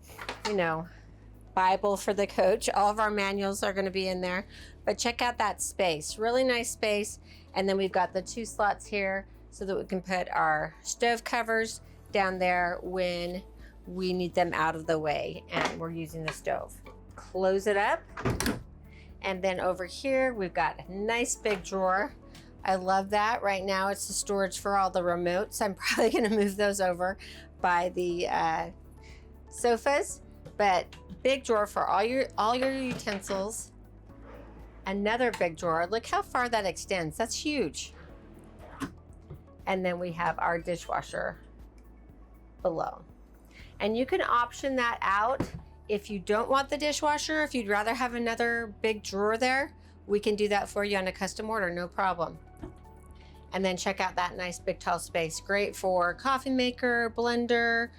Bible for the coach. All of our manuals are going to be in there. But check out that space. Really nice space. And then we've got the 2 slots here so that we can put our stove covers down there when we need them out of the way and we're using the stove. Close it up. And then over here, we've got a nice big drawer. I love that. Right now it's the storage for all the remotes. I'm probably going to move those over by the sofas, but big drawer for all your utensils. Another big drawer. Look how far that extends. That's huge. And then we have our dishwasher below. And you can option that out if you don't want the dishwasher. If you'd rather have another big drawer there, we can do that for you on a custom order, no problem. And then check out that nice big tall space. Great for coffee maker, blender,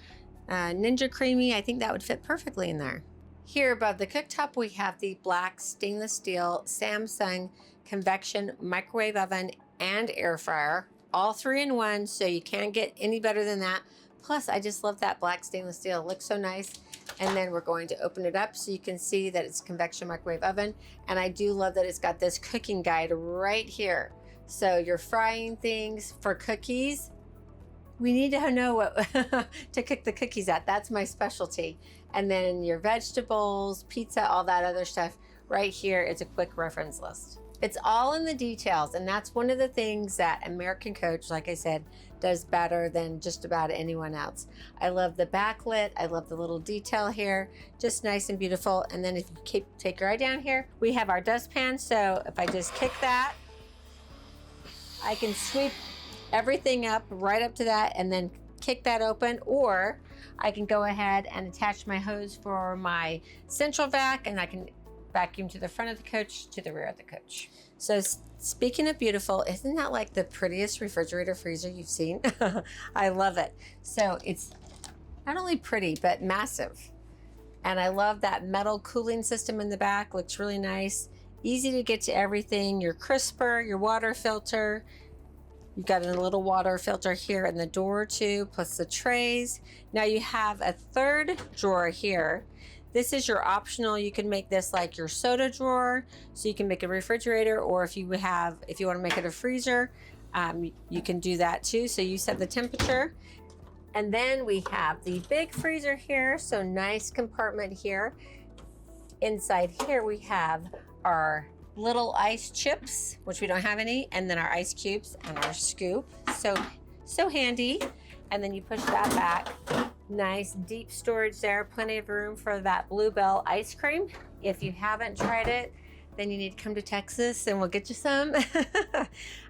Ninja Creamy. I think that would fit perfectly in there. Here above the cooktop, we have the black stainless steel Samsung convection microwave oven and air fryer, all 3 in 1, so you can't get any better than that. Plus, I just love that black stainless steel. It looks so nice. And then we're going to open it up so you can see that it's convection microwave oven. And I do love that it's got this cooking guide right here. So you're frying things for cookies. We need to know what to cook the cookies at. That's my specialty. And then your vegetables, pizza, all that other stuff. Right here is a quick reference list. It's all in the details, and that's one of the things that American Coach, like I said, does better than just about anyone else. I love the backlit. I love the little detail here. Just nice and beautiful. And then if you take your eye down here, we have our dustpan. So if I just kick that, I can sweep everything up right up to that and then kick that open, or I can go ahead and attach my hose for my central vac, and I can vacuum to the front of the coach, to the rear of the coach. So speaking of beautiful, isn't that like the prettiest refrigerator freezer you've seen? I love it. So it's not only pretty, but massive. And I love that metal cooling system in the back. Looks really nice. Easy to get to everything. Your crisper, your water filter. You've got a little water filter here in the door too, plus the trays. Now you have a third drawer here. This is your optional. You can make this like your soda drawer, so you can make a refrigerator, or if you want to make it a freezer, you can do that too. So you set the temperature. And then we have the big freezer here. So nice compartment here. Inside here we have our little ice chips, which we don't have any, and then our ice cubes and our scoop. So handy. And then you push that back Nice deep storage there, plenty of room for that Bluebell ice cream. If you haven't tried it, then you need to come to Texas and we'll get you some.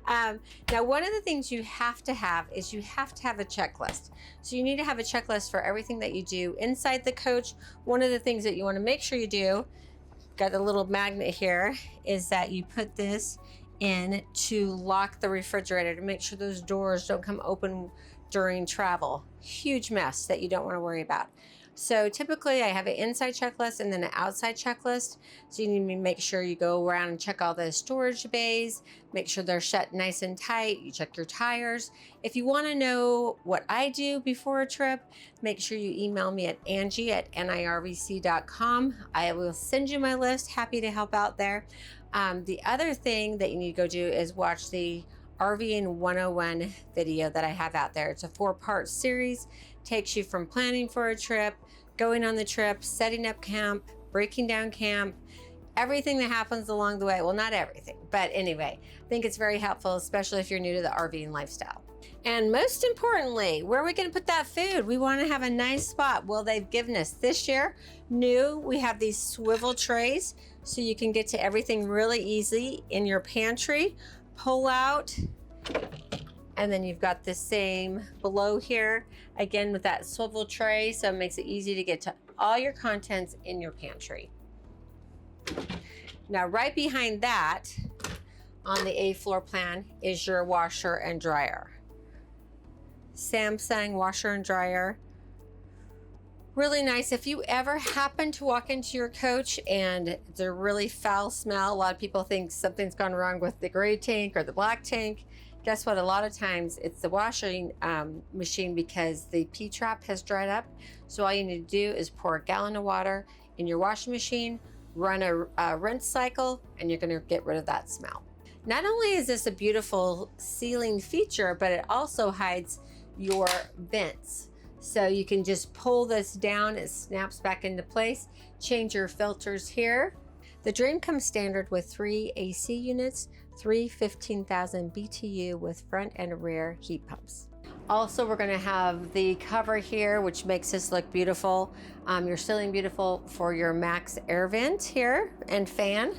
Now, one of the things you have to have is you have to have a checklist. So you need to have a checklist for everything that you do inside the coach. One of the things that you want to make sure you do, got a little magnet here, is that you put this in to lock the refrigerator to make sure those doors don't come open during travel. Huge mess that you don't want to worry about. So typically I have an inside checklist and then an outside checklist. So you need to make sure you go around and check all the storage bays, make sure they're shut nice and tight. You check your tires. If you want to know what I do before a trip, make sure you email me at Angie@NIRVC.com. I will send you my list. Happy to help out there. The other thing that you need to go do is watch the RVing 101 video that I have out there. It's a 4-part series, takes you from planning for a trip, going on the trip, setting up camp, breaking down camp, everything that happens along the way. Well, not everything, but anyway, I think it's very helpful, especially if you're new to the RVing lifestyle. And most importantly, where are we going to put that food? We want to have a nice spot. Well, they've given us this year new, we have these swivel trays so you can get to everything really easy in your pantry. Pull out, and then you've got the same below here, again with that swivel tray, so it makes it easy to get to all your contents in your pantry. Now, right behind that, on the A floor plan, is your washer and dryer. Samsung washer and dryer. Really nice. If you ever happen to walk into your coach and it's a really foul smell, a lot of people think something's gone wrong with the gray tank or the black tank. Guess what? A lot of times it's the washing machine because the P-trap has dried up. So all you need to do is pour a gallon of water in your washing machine, run a rinse cycle, and you're going to get rid of that smell. Not only is this a beautiful ceiling feature, but it also hides your vents. So you can just pull this down, it snaps back into place, change your filters here. The Dream comes standard with 3 AC units, 3 15,000 BTU with front and rear heat pumps. Also, we're gonna have the cover here, which makes this look beautiful. Your ceiling beautiful for your max air vent here and fan.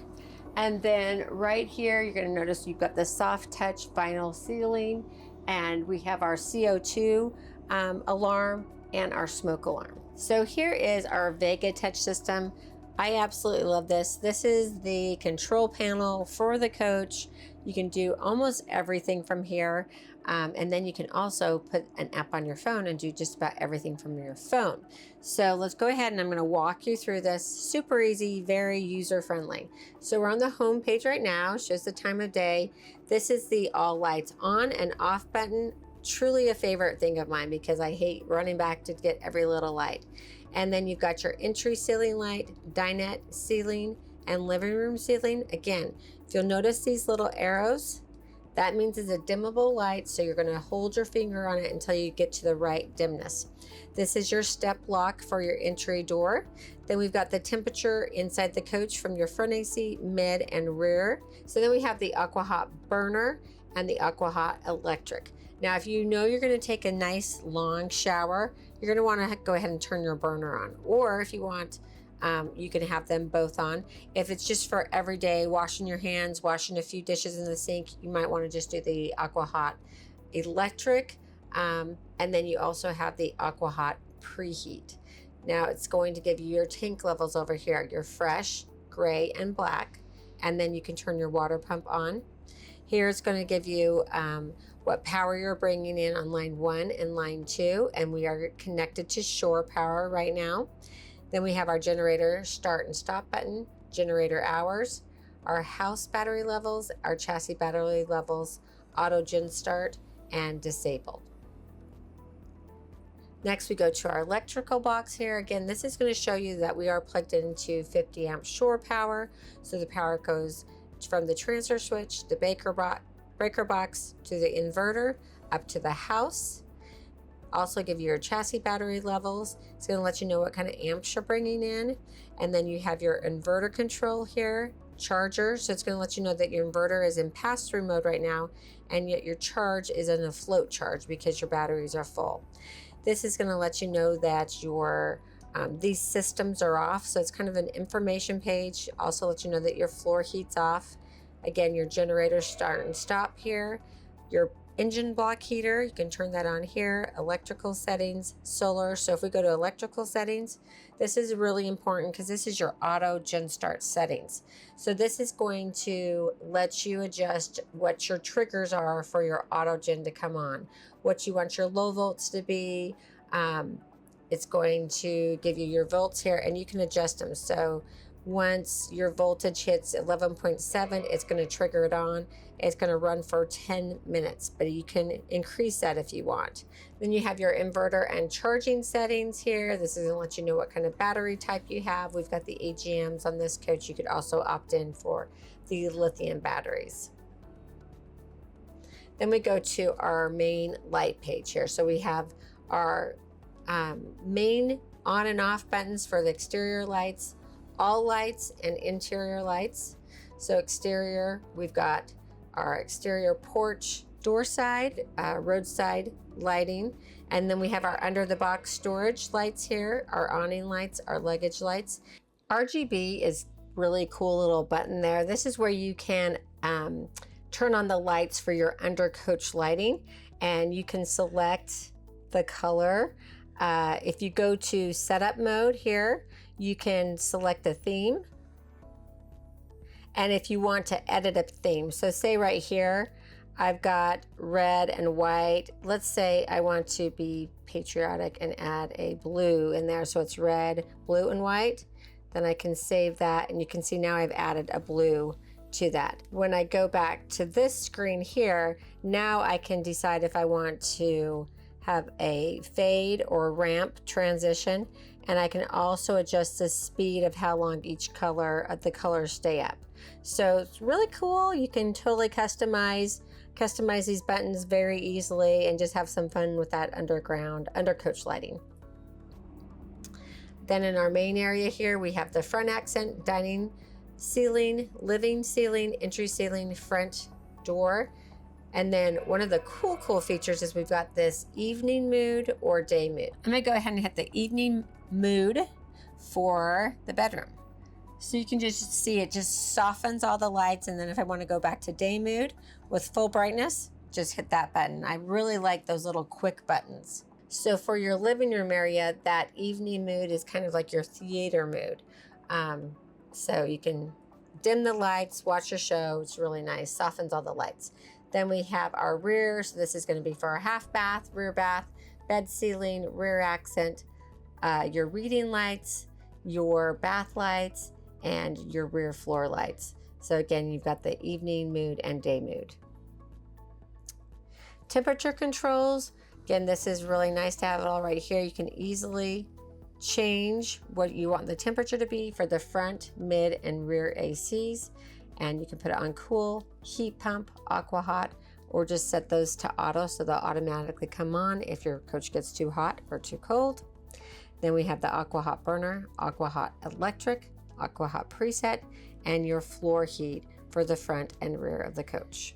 And then right here, you're gonna notice you've got the soft touch vinyl ceiling, and we have our CO2 alarm and our smoke alarm. So here is our Vega touch system. I absolutely love this. This is the control panel for the coach. You can do almost everything from here. And then you can also put an app on your phone and do just about everything from your phone. So let's go ahead and I'm going to walk you through this. Super easy, very user friendly. So we're on the home page right now. It shows the time of day. This is the all lights on and off button. Truly a favorite thing of mine because I hate running back to get every little light. And then you've got your entry ceiling light, dinette ceiling, and living room ceiling. Again, if you'll notice these little arrows, that means it's a dimmable light, so you're going to hold your finger on it until you get to the right dimness. This is your step lock for your entry door. Then we've got the temperature inside the coach from your front AC, mid, and rear. So then we have the AquaHot burner and the AquaHot electric. Now, if you know you're going to take a nice long shower, you're going to want to go ahead and turn your burner on. Or if you want, you can have them both on. If it's just for everyday washing your hands, washing a few dishes in the sink, you might want to just do the AquaHot electric. And then you also have the AquaHot preheat. Now it's going to give you your tank levels over here, your fresh, gray, and black. And then you can turn your water pump on. Here it's going to give you what power you're bringing in on line 1 and line 2, and we are connected to shore power right now. Then we have our generator start and stop button, generator hours, our house battery levels, our chassis battery levels, auto gen start, and disabled. Next we go to our electrical box here. Again, this is going to show you that we are plugged into 50 amp shore power, so the power goes from the transfer switch, the breaker box, to the inverter, up to the house. Also give you your chassis battery levels. It's going to let you know what kind of amps you're bringing in. And then you have your inverter control here, charger. So it's going to let you know that your inverter is in pass-through mode right now, and yet your charge is in a float charge because your batteries are full. This is going to let you know that your these systems are off. So it's kind of an information page. Also let you know that your floor heat's off. Again, your generator start and stop here. Your engine block heater, you can turn that on here. Electrical settings, solar. So if we go to electrical settings, this is really important because this is your auto gen start settings. So this is going to let you adjust what your triggers are for your auto gen to come on, what you want your low volts to be. It's going to give you your volts here, and you can adjust them. So once your voltage hits 11.7, it's going to trigger it on. It's going to run for 10 minutes, but you can increase that if you want. Then you have your inverter and charging settings here. This is going to let you know what kind of battery type you have. We've got the AGMs on this coach. You could also opt in for the lithium batteries. Then we go to our main light page here. So we have our main on and off buttons for the exterior lights, all lights, and interior lights. So exterior, we've got our exterior porch, door side, roadside lighting, and then we have our under the box storage lights here, our awning lights, our luggage lights. RGB is really cool little button there. This is where you can turn on the lights for your under coach lighting, and you can select the color. If you go to setup mode here, you can select a theme. And if you want to edit a theme, so say right here, I've got red and white. Let's say I want to be patriotic and add a blue in there. So it's red, blue, and white. Then I can save that, and you can see now I've added a blue to that. When I go back to this screen here, now I can decide if I want to have a fade or ramp transition, and I can also adjust the speed of how long each color of the colors stay up. So it's really cool. You can totally customize these buttons very easily and just have some fun with that undercoach lighting. Then in our main area here, we have the front accent, dining ceiling, living ceiling, entry ceiling, front door. And then one of the cool features is we've got this evening mood or day mood. I'm gonna go ahead and hit the evening mood for the bedroom. So you can just see it just softens all the lights. And then if I want to go back to day mood with full brightness, just hit that button. I really like those little quick buttons. So for your living room area, that evening mood is kind of like your theater mood. So you can dim the lights, watch your show. It's really nice, softens all the lights. Then we have our rear. So this is going to be for our half bath, rear bath, bed ceiling, rear accent, your reading lights, your bath lights, and your rear floor lights. So again, you've got the evening mood and day mood. Temperature controls. Again, this is really nice to have it all right here. You can easily change what you want the temperature to be for the front, mid, and rear ACs. And you can put it on cool, heat pump, aqua hot, or just set those to auto so they'll automatically come on if your coach gets too hot or too cold. Then we have the aqua hot burner, aqua hot electric, aqua hot preset, and your floor heat for the front and rear of the coach.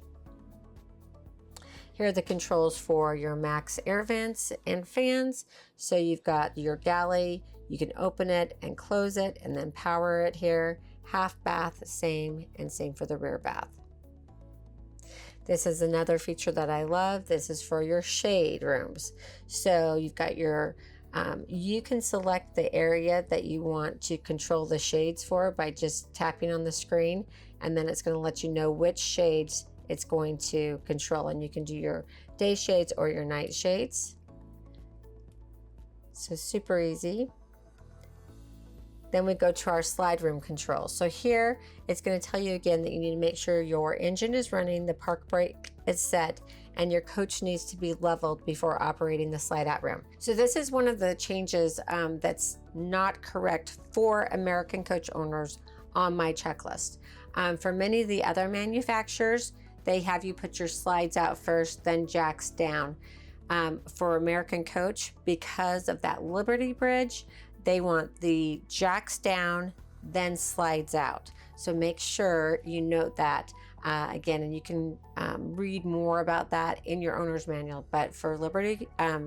Here are the controls for your max air vents and fans. So you've got your galley, you can open it and close it and then power it here. Half bath, same, and same for the rear bath. This is another feature that I love. This is for your shade rooms. So you've got your, you can select the area that you want to control the shades for by just tapping on the screen, and then it's going to let you know which shades it's going to control, and you can do your day shades or your night shades. So super easy. Then we go to our slide room control. So here it's going to tell you again that you need to make sure your engine is running, the park brake is set, and your coach needs to be leveled before operating the slide out room. So this is one of the changes that's not correct for American coach owners on my checklist. For many of the other manufacturers, they have you put your slides out first, then jacks down. For American Coach, because of that Liberty Bridge, they want the jacks down, then slides out. So make sure you note that Again, and you can read more about that in your owner's manual. But for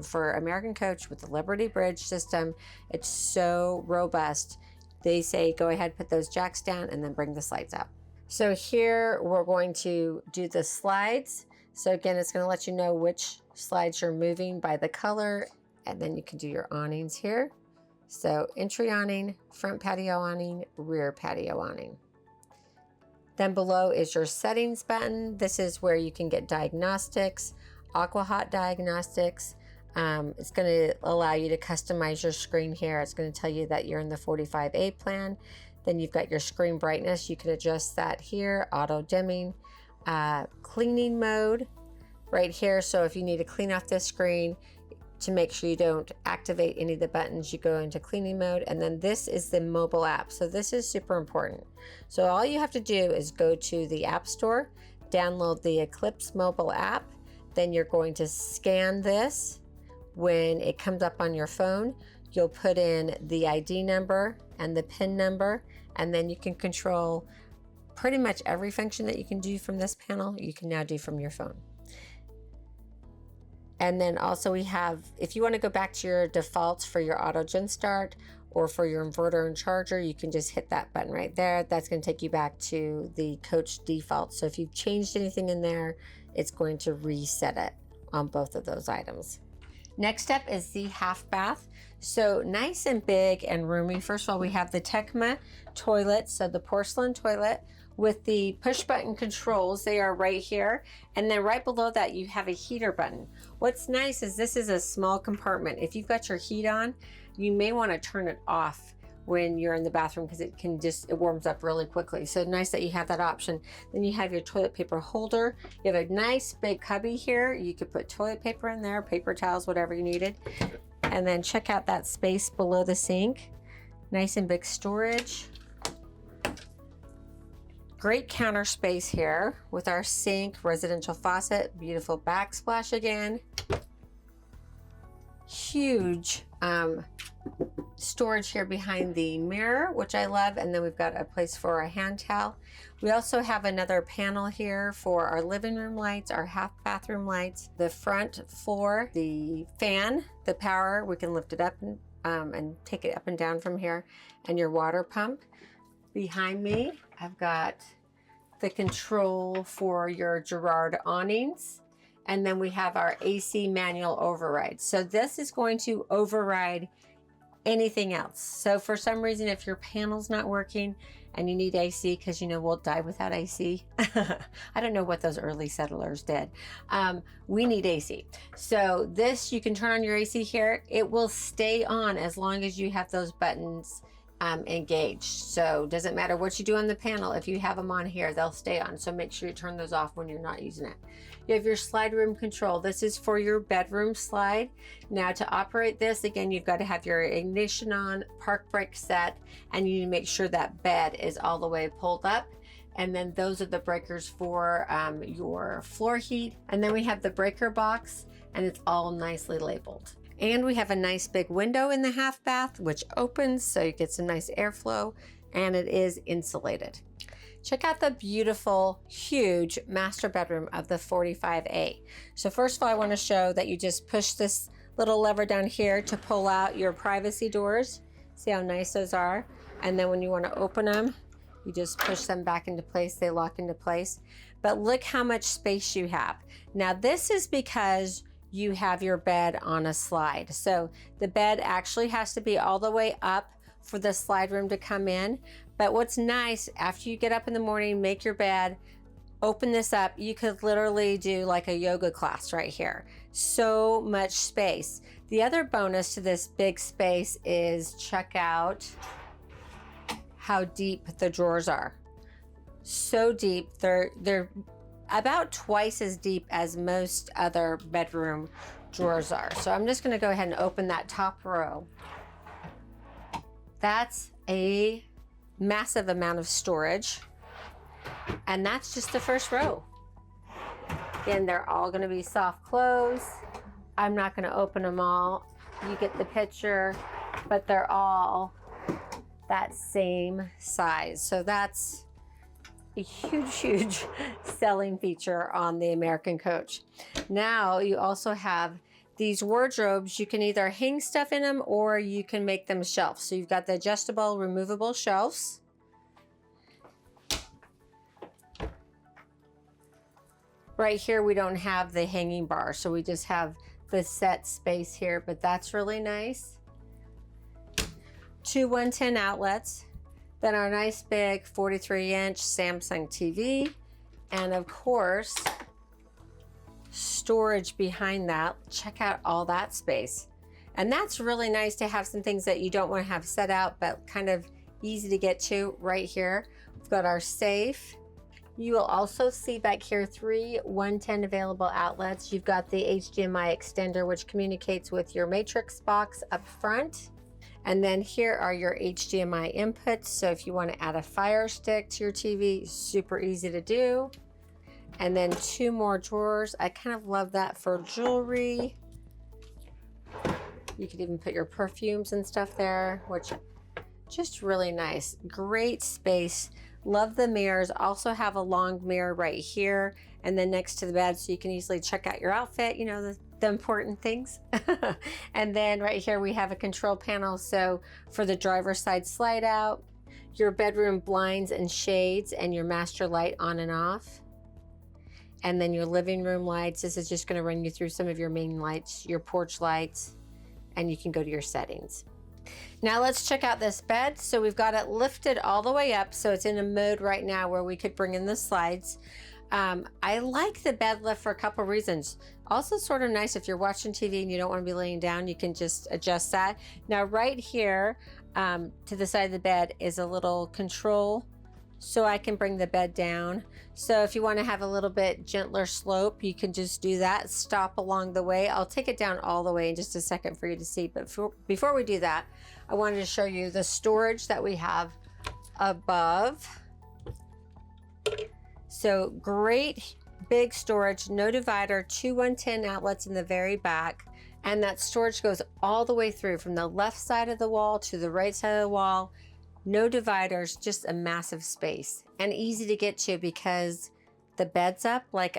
for American Coach with the Liberty Bridge system, it's so robust. They say go ahead, put those jacks down, and then bring the slides up. So here we're going to do the slides. So again, it's going to let you know which slides you're moving by the color, and then you can do your awnings here. So entry awning, front patio awning, rear patio awning. Then below is your settings button. This is where you can get diagnostics, aqua hot diagnostics. It's going to allow you to customize your screen here. It's going to tell you that you're in the 45A plan. Then you've got your screen brightness. You can adjust that here, auto dimming, cleaning mode right here. So if you need to clean off this screen, to make sure you don't activate any of the buttons, you go into cleaning mode. And then this is the mobile app. So this is super important. So all you have to do is go to the App Store, download the Eclipse mobile app. Then you're going to scan this. When it comes up on your phone, you'll put in the ID number and the PIN number, and then you can control pretty much every function that you can do from this panel, you can now do from your phone. And then also we have, if you want to go back to your defaults for your auto gen start or for your inverter and charger, you can just hit that button right there. That's going to take you back to the Coach default. So if you've changed anything in there, it's going to reset it on both of those items. Next up is the half bath. So nice and big and roomy. First of all, we have the Tecma toilet, so the porcelain toilet with the push button controls. They are right here. And then right below that, you have a heater button. What's nice is this is a small compartment. If you've got your heat on, you may want to turn it off when you're in the bathroom because it warms up really quickly. So nice that you have that option. Then you have your toilet paper holder. You have a nice big cubby here. You could put toilet paper in there, paper towels, whatever you needed. And then check out that space below the sink. Nice and big storage. Great counter space here with our sink, residential faucet, beautiful backsplash again. Huge storage here behind the mirror, which I love. And then we've got a place for a hand towel. We also have another panel here for our living room lights, our half bathroom lights, the front floor, the fan, the power, we can lift it up and take it up and down from here, and your water pump. Behind me, I've got the control for your Girard awnings. And then we have our AC manual override. So this is going to override anything else. So for some reason, if your panel's not working and you need AC, because you know we'll die without AC. I don't know what those early settlers did. We need AC. So this, you can turn on your AC here. It will stay on as long as you have those buttons engaged. So doesn't matter what you do on the panel, if you have them on here, they'll stay on. So make sure you turn those off when you're not using it. You have your slide room control. This is for your bedroom slide. Now to operate this, again, you've got to have your ignition on, park brake set, and you need to make sure that bed is all the way pulled up. And then those are the breakers for your floor heat. And then we have the breaker box, and it's all nicely labeled. And we have a nice big window in the half bath, which opens so you get some nice airflow, and it is insulated. Check out the beautiful, huge master bedroom of the 45A. So first of all, I want to show that you just push this little lever down here to pull out your privacy doors. See how nice those are? And then when you want to open them, you just push them back into place. They lock into place. But look how much space you have. Now this is because you have your bed on a slide. So the bed actually has to be all the way up for the slide room to come in. But what's nice, after you get up in the morning, make your bed, open this up, you could literally do like a yoga class right here. So much space. The other bonus to this big space is check out how deep the drawers are. So deep, they're about twice as deep as most other bedroom drawers are. So I'm just going to go ahead and open that top row. That's a massive amount of storage, and that's just the first row. Again, they're all going to be soft close. I'm not going to open them all. You get the picture, but they're all that same size. So that's a huge selling feature on the American coach. Now you also have these wardrobes. You can either hang stuff in them or you can make them shelves. So you've got the adjustable, removable shelves. Right here, we don't have the hanging bar, so we just have the set space here, but that's really nice. 2 110 outlets, then our nice big 43-inch Samsung TV, and of course, storage behind that. Check out all that space. And that's really nice to have some things that you don't want to have set out, but kind of easy to get to right here. We've got our safe. You will also see back here 3 110 available outlets. You've got the HDMI extender, which communicates with your matrix box up front. And then here are your HDMI inputs. So if you want to add a Fire Stick to your TV, super easy to do. And then 2 more drawers. I kind of love that for jewelry. You could even put your perfumes and stuff there, which just really nice. Great space. Love the mirrors. Also have a long mirror right here and then next to the bed, so you can easily check out your outfit, you know, the important things. And then right here we have a control panel, so for the driver's side slide out, your bedroom blinds and shades, and your master light on and off. And then your living room lights. This is just going to run you through some of your main lights, your porch lights, and you can go to your settings. Now let's check out this bed. So we've got it lifted all the way up, so it's in a mode right now where we could bring in the slides. I like the bed lift for a couple reasons. Also sort of nice if you're watching TV and you don't want to be laying down, you can just adjust that. Now right here to the side of the bed is a little control, so I can bring the bed down. So if you want to have a little bit gentler slope, you can just do that. Stop along the way. I'll take it down all the way in just a second for you to see. But before we do that, I wanted to show you the storage that we have above. So great big storage, no divider, 2 110 outlets in the very back. And that storage goes all the way through from the left side of the wall to the right side of the wall. No dividers, just a massive space, and easy to get to because the bed's up. Like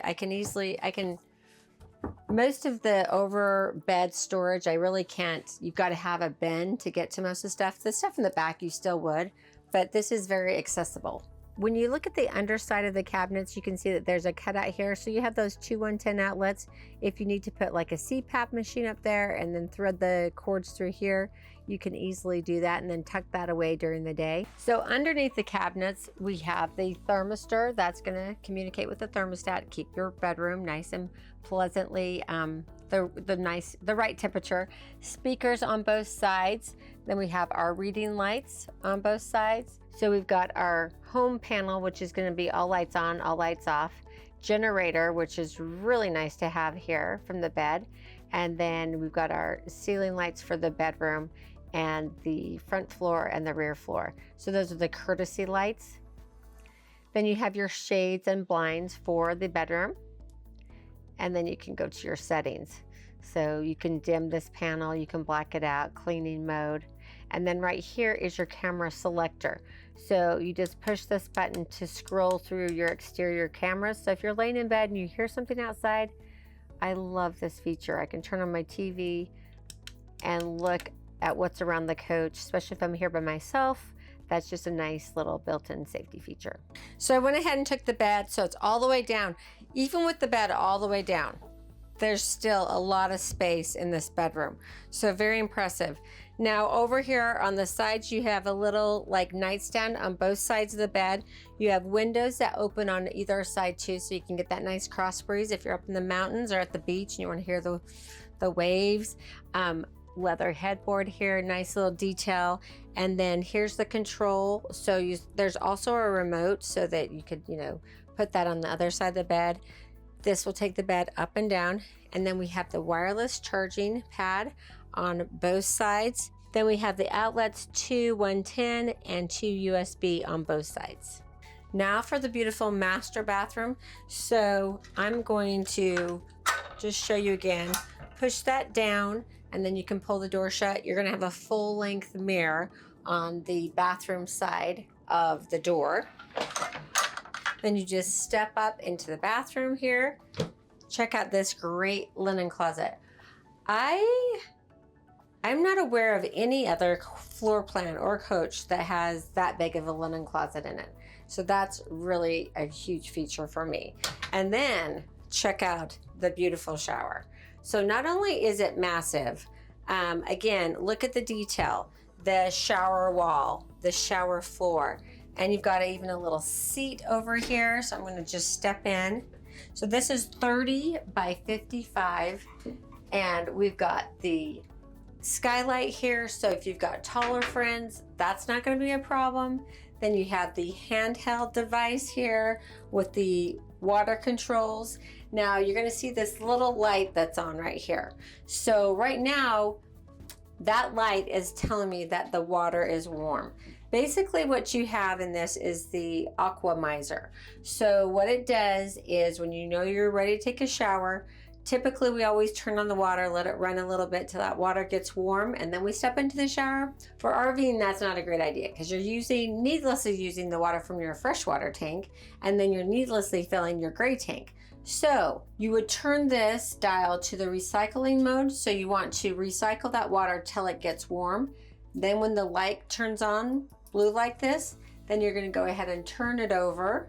most of the over bed storage, I really can't, you've got to have a bin to get to most of the stuff. The stuff in the back you still would, but this is very accessible. When you look at the underside of the cabinets, you can see that there's a cutout here. So you have those 2 110 outlets. If you need to put like a CPAP machine up there and then thread the cords through here, you can easily do that and then tuck that away during the day. So underneath the cabinets, we have the thermistor that's going to communicate with the thermostat, keep your bedroom nice and pleasantly the right temperature. Speakers on both sides. Then we have our reading lights on both sides. So we've got our home panel, which is going to be all lights on, all lights off. Generator, which is really nice to have here from the bed. And then we've got our ceiling lights for the bedroom and the front floor and the rear floor. So those are the courtesy lights. Then you have your shades and blinds for the bedroom. And then you can go to your settings. So you can dim this panel, you can black it out, cleaning mode. And then right here is your camera selector. So you just push this button to scroll through your exterior cameras. So if you're laying in bed and you hear something outside, I love this feature. I can turn on my TV and look at what's around the coach, especially if I'm here by myself. That's just a nice little built-in safety feature. So I went ahead and took the bed, so it's all the way down. Even with the bed all the way down, there's still a lot of space in this bedroom. So very impressive. Now over here on the sides, you have a little like nightstand on both sides of the bed. You have windows that open on either side too, so you can get that nice cross breeze if you're up in the mountains or at the beach and you want to hear the waves. Leather headboard here, nice little detail. And then here's the control. So there's also a remote so that you could, put that on the other side of the bed. This will take the bed up and down. And then we have the wireless charging pad on both sides. Then we have the outlets, 2 110 and 2 USB on both sides. Now for the beautiful master bathroom. So I'm going to just show you again. Push that down and then you can pull the door shut. You're gonna have a full length mirror on the bathroom side of the door. Then you just step up into the bathroom here. Check out this great linen closet. I'm not aware of any other floor plan or coach that has that big of a linen closet in it. So that's really a huge feature for me. And then check out the beautiful shower. So not only is it massive, again, look at the detail, the shower wall, the shower floor, and you've got even a little seat over here. So I'm going to just step in. So this is 30 by 55, and we've got the skylight here, so if you've got taller friends, that's not going to be a problem. Then you have the handheld device here with the water controls. Now you're going to see this little light that's on right here. So right now that light is telling me that the water is warm. Basically what you have in this is the aquamizer. So what it does is when you know you're ready to take a shower, typically we always turn on the water, let it run a little bit till that water gets warm, and then we step into the shower. For RVing, that's not a great idea because you're needlessly using the water from your freshwater tank, and then you're needlessly filling your gray tank. So you would turn this dial to the recycling mode. So you want to recycle that water till it gets warm. Then when the light turns on blue like this, then you're going to go ahead and turn it over.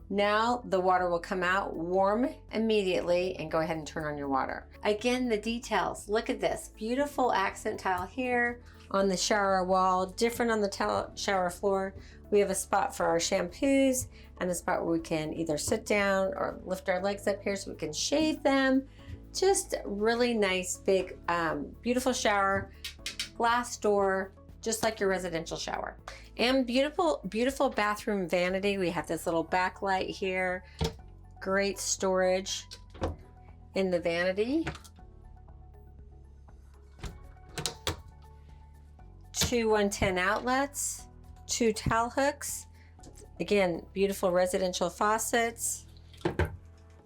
Now the water will come out warm immediately, and go ahead and turn on your water. Again, the details. Look at this beautiful accent tile here on the shower wall, different on the shower floor. We have a spot for our shampoos and a spot where we can either sit down or lift our legs up here so we can shave them. Just really nice, big, beautiful shower, glass door, just like your residential shower. And beautiful bathroom vanity. We have this little backlight here. Great storage in the vanity. 2 110 outlets, 2 towel hooks. Again, beautiful residential faucets.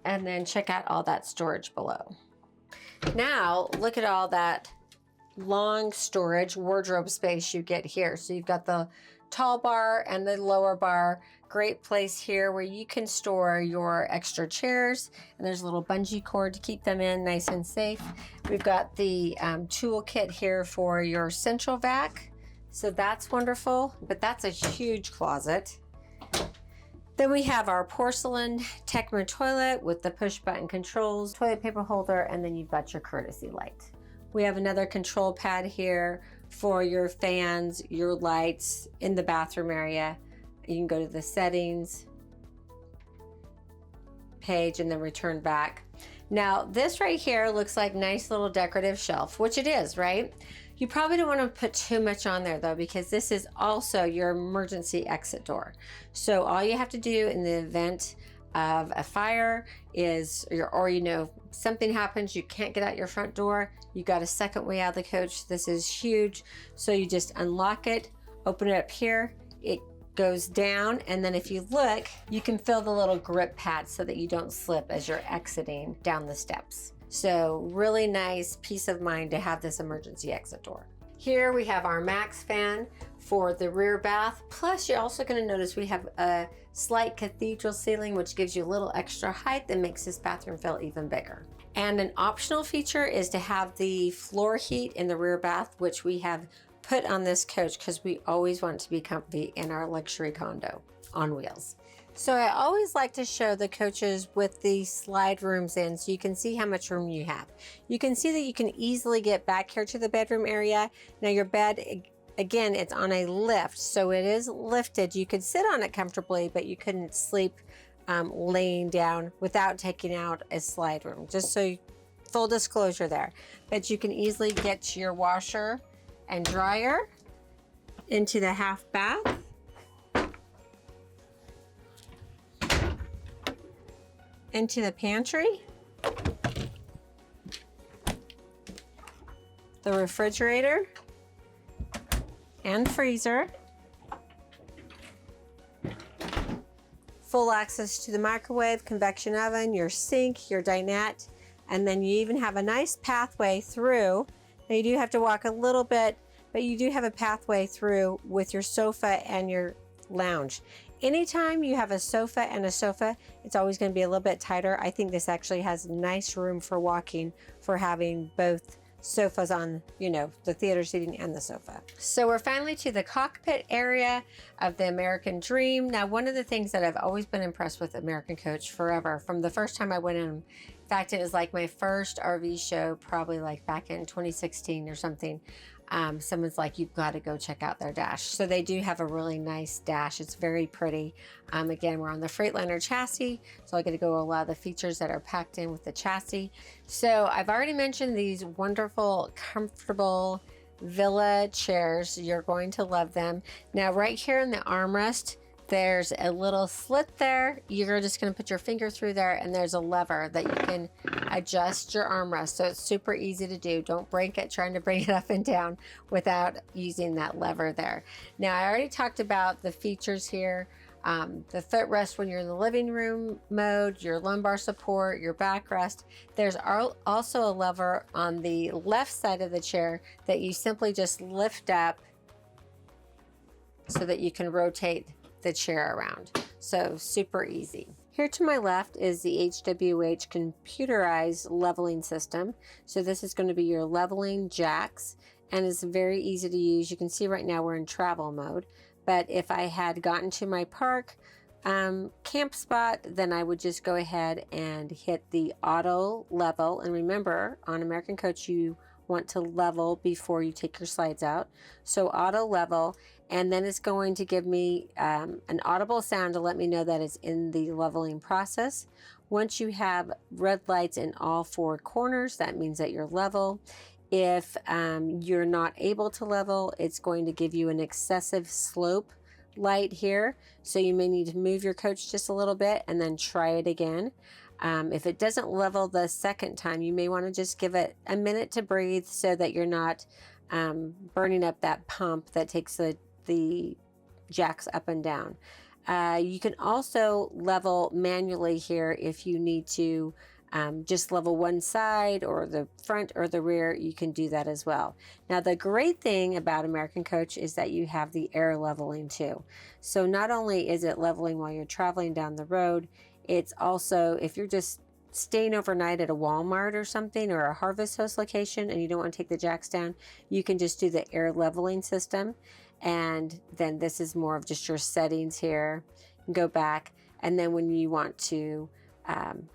And then check out all that storage below. Now, look at all that long storage wardrobe space you get here. So you've got the tall bar and the lower bar. Great place here where you can store your extra chairs, and there's a little bungee cord to keep them in nice and safe. We've got the tool kit here for your central vac, so that's wonderful, but that's a huge closet. Then we have our porcelain Tecma toilet with the push button controls, toilet paper holder, and then you've got your courtesy light. We have another control pad here for your fans, your lights in the bathroom area. You can go to the settings page and then return back. Now this right here looks like nice little decorative shelf, which it is, right? You probably don't want to put too much on there though, because this is also your emergency exit door. So all you have to do in the event of a fire is, or you know, something happens, you can't get out your front door, you got a second way out of the coach. This is huge. So you just unlock it, open it up here, it goes down, and then if you look, you can feel the little grip pad so that you don't slip as you're exiting down the steps. So really nice peace of mind to have this emergency exit door. Here we have our max fan for the rear bath. Plus you're also going to notice we have a slight cathedral ceiling, which gives you a little extra height that makes this bathroom feel even bigger. And an optional feature is to have the floor heat in the rear bath, which we have put on this coach because we always want to be comfy in our luxury condo on wheels. So I always like to show the coaches with the slide rooms in so you can see how much room you have. You can see that you can easily get back here to the bedroom area. Now your bed, again, it's on a lift, so it is lifted. You could sit on it comfortably, but you couldn't sleep laying down without taking out a slide room, just so full disclosure there. But you can easily get to your washer and dryer into the half bath. Into the pantry, the refrigerator and freezer, full access to the microwave, convection oven, your sink, your dinette, and then you even have a nice pathway through. Now you do have to walk a little bit, but you do have a pathway through with your sofa and your lounge. Anytime you have a sofa and a sofa, it's always going to be a little bit tighter. I think this actually has nice room for walking, for having both sofas on, you know, the theater seating and the sofa. So we're finally to the cockpit area of the American Dream. Now, one of the things that I've always been impressed with American Coach forever, from the first time I went in fact, it was like my first RV show, probably like back in 2016 or something. Someone's like, you've got to go check out their dash. So they do have a really nice dash. It's very pretty. Again, we're on the Freightliner chassis, so I get to go over a lot of the features that are packed in with the chassis. So I've already mentioned these wonderful, comfortable Villa chairs. You're going to love them. Now, right here in the armrest, there's a little slit there. You're just going to put your finger through there, and there's a lever that you can adjust your armrest. So it's super easy to do. Don't break it trying to bring it up and down without using that lever there. Now, I already talked about the features here. The footrest when you're in the living room mode, your lumbar support, your backrest. There's also a lever on the left side of the chair that you simply just lift up so that you can rotate the chair around. So super easy. Here to my left is the HWH computerized leveling system. So this is going to be your leveling jacks, and it's very easy to use. You can see right now we're in travel mode, but if I had gotten to my park camp spot, then I would just go ahead and hit the auto level. And remember, on American Coach, you want to level before you take your slides out. So auto level, and then it's going to give me an audible sound to let me know that it's in the leveling process. Once you have red lights in all four corners, that means that you're level. If you're not able to level, it's going to give you an excessive slope light here. So you may need to move your coach just a little bit and then try it again. If it doesn't level the second time, you may want to just give it a minute to breathe so that you're not burning up that pump that takes the jacks up and down. You can also level manually here if you need to just level one side or the front or the rear. You can do that as well. Now, the great thing about American Coach is that you have the air leveling too. So not only is it leveling while you're traveling down the road, it's also, if you're just staying overnight at a Walmart or something, or a Harvest Host location, and you don't want to take the jacks down, you can just do the air leveling system. And then this is more of just your settings here. Go back, and then when you want to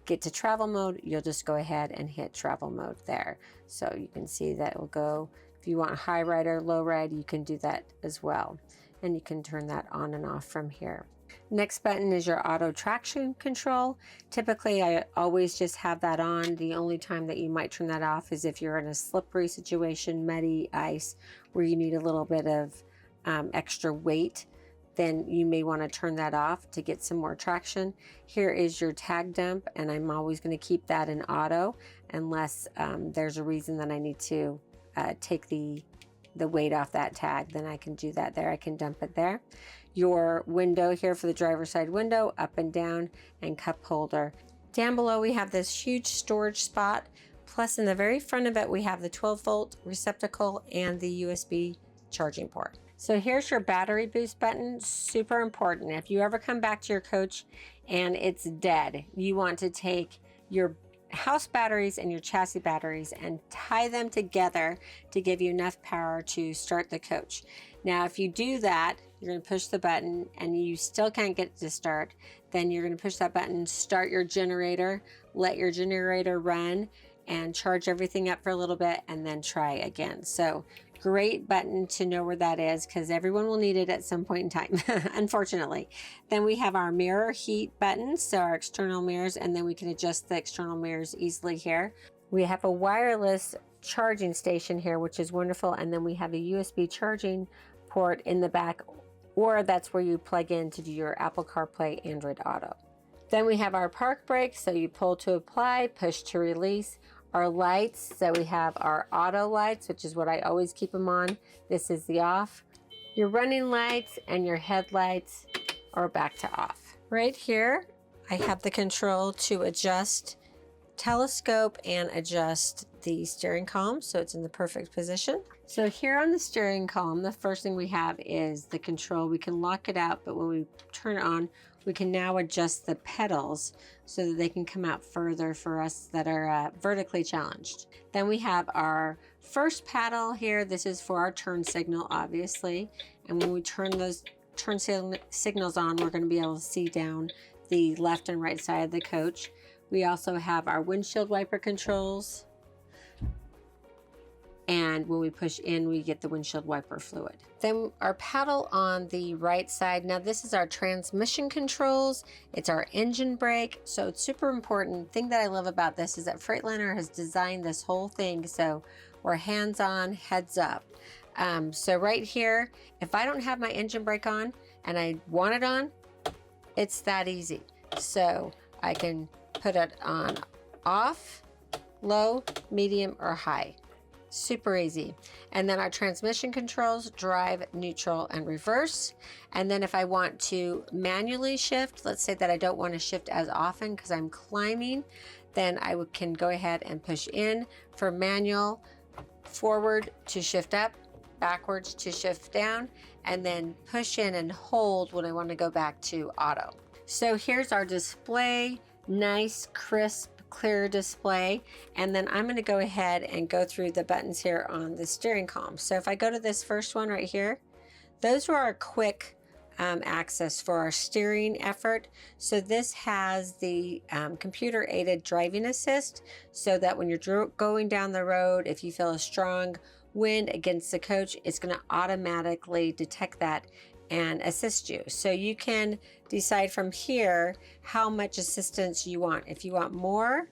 get to travel mode, you'll just go ahead and hit travel mode there. So you can see that it will go, if you want high ride or low ride, you can do that as well. And you can turn that on and off from here. Next button is your auto traction control. Typically, I always just have that on. The only time that you might turn that off is if you're in a slippery situation, muddy, ice, where you need a little bit of extra weight. Then you may want to turn that off to get some more traction. Here is your tag dump, and I'm always going to keep that in auto unless there's a reason that I need to take the weight off that tag. Then I can do that there. I can dump it there. Your window here for the driver's side window, up and down, and cup holder. Down below we have this huge storage spot, plus in the very front of it we have the 12-volt receptacle and the USB charging port. So here's your battery boost button, super important. If you ever come back to your coach and it's dead, you want to take your house batteries and your chassis batteries and tie them together to give you enough power to start the coach. Now, if you do that, you're going to push the button and you still can't get it to start, then you're going to push that button, start your generator, let your generator run and charge everything up for a little bit, and then try again. So great button to know where that is, because everyone will need it at some point in time, unfortunately. Then we have our mirror heat button, so our external mirrors, and then we can adjust the external mirrors easily here. We have a wireless charging station here, which is wonderful, and then we have a USB charging port in the back, or that's where you plug in to do your Apple CarPlay, Android Auto. Then we have our park brake, so you pull to apply, push to release. Our lights, so we have our auto lights, which is what I always keep them on. This is the off. Your running lights and your headlights are back to off. Right here, I have the control to adjust telescope and adjust the steering column so it's in the perfect position. So here on the steering column, the first thing we have is the control. We can lock it out, but when we turn it on, we can now adjust the pedals so that they can come out further for us that are vertically challenged. Then we have our first paddle here. This is for our turn signal, obviously. And when we turn those turn signals on, we're going to be able to see down the left and right side of the coach. We also have our windshield wiper controls. And when we push in, we get the windshield wiper fluid. Then our paddle on the right side. Now this is our transmission controls. It's our engine brake. So it's super important. The thing that I love about this is that Freightliner has designed this whole thing so we're hands-on, heads up. So right here, if I don't have my engine brake on and I want it on, it's that easy. So I can put it on off, low, medium, or high. Super easy. And then our transmission controls, drive, neutral, and reverse. And then if I want to manually shift, let's say that I don't want to shift as often because I'm climbing, then I can go ahead and push in for manual, forward to shift up, backwards to shift down, and then push in and hold when I want to go back to auto. So here's our display, nice, crisp, clear display. And then I'm going to go ahead and go through the buttons here on the steering column. So if I go to this first one right here, those are our quick access for our steering effort. So this has the computer aided driving assist, so that when you're going down the road, if you feel a strong wind against the coach, it's going to automatically detect that and assist you. So you can decide from here how much assistance you want, if you want more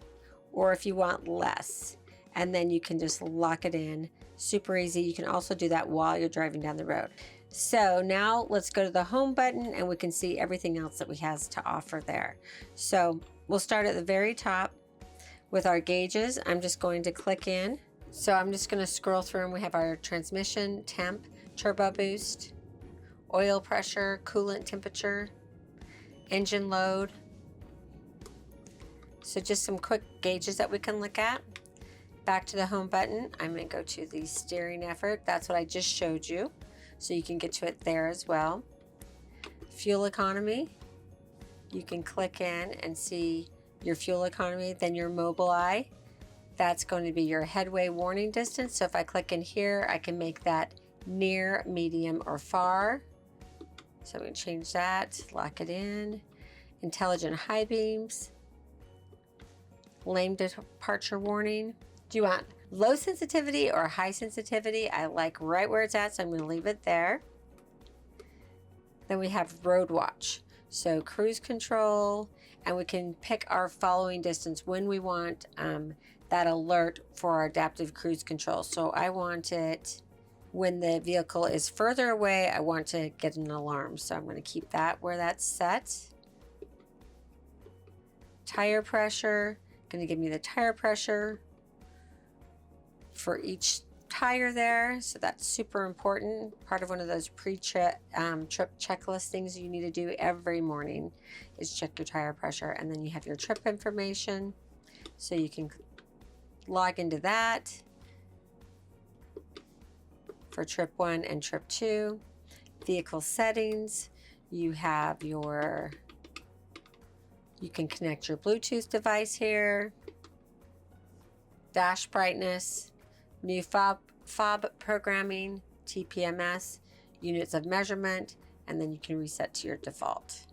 or if you want less, and then you can just lock it in. Super easy. You can also do that while you're driving down the road. So now let's go to the home button and we can see everything else that we have to offer there. So we'll start at the very top with our gauges. I'm just going to click in. So I'm just going to scroll through and we have our transmission, temp, turbo boost, oil pressure, coolant temperature, engine load. So just some quick gauges that we can look at. Back to the home button, I'm going to go to the steering effort. That's what I just showed you. So you can get to it there as well. Fuel economy. You can click in and see your fuel economy, then your Mobileye. That's going to be your headway warning distance. So if I click in here, I can make that near, medium, or far. So I'm going to change that, lock it in. Intelligent high beams. Lane departure warning. Do you want low sensitivity or high sensitivity? I like right where it's at, so I'm going to leave it there. Then we have road watch. So cruise control, and we can pick our following distance when we want that alert for our adaptive cruise control. So I want it when the vehicle is further away, I want to get an alarm. So I'm going to keep that where that's set. Tire pressure, going to give me the tire pressure for each tire there. So that's super important. Part of one of those pre-trip checklist things you need to do every morning is check your tire pressure. And then you have your trip information. So you can log into that for trip 1 and trip 2. Vehicle settings, you have your, you can connect your Bluetooth device here. Dash brightness, new fob programming, TPMS, units of measurement, and then you can reset to your default.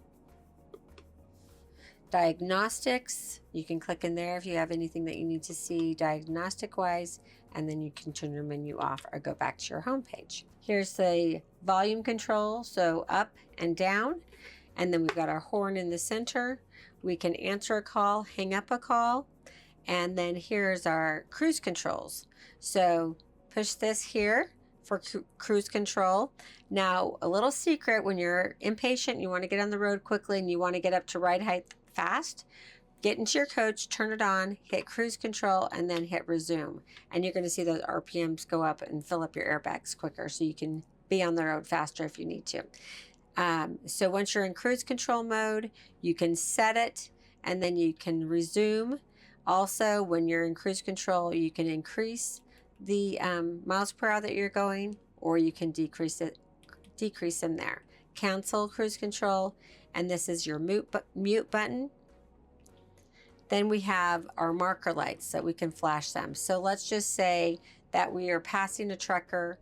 Diagnostics, you can click in there if you have anything that you need to see diagnostic wise, and then you can turn your menu off or go back to your home page. Here's the volume control, so up and down, and then we've got our horn in the center. We can answer a call, hang up a call, and then here's our cruise controls. So push this here for cruise control. Now, a little secret, when you're impatient, you want to get on the road quickly and you want to get up to ride height fast, get into your coach, turn it on, hit cruise control, and then hit resume. And you're going to see those RPMs go up and fill up your airbags quicker so you can be on the road faster if you need to. So once you're in cruise control mode, you can set it and then you can resume. Also, when you're in cruise control, you can increase the miles per hour that you're going, or you can decrease them there. Cancel cruise control, and this is your mute button. Then we have our marker lights so we can flash them. So let's just say that we are passing a trucker.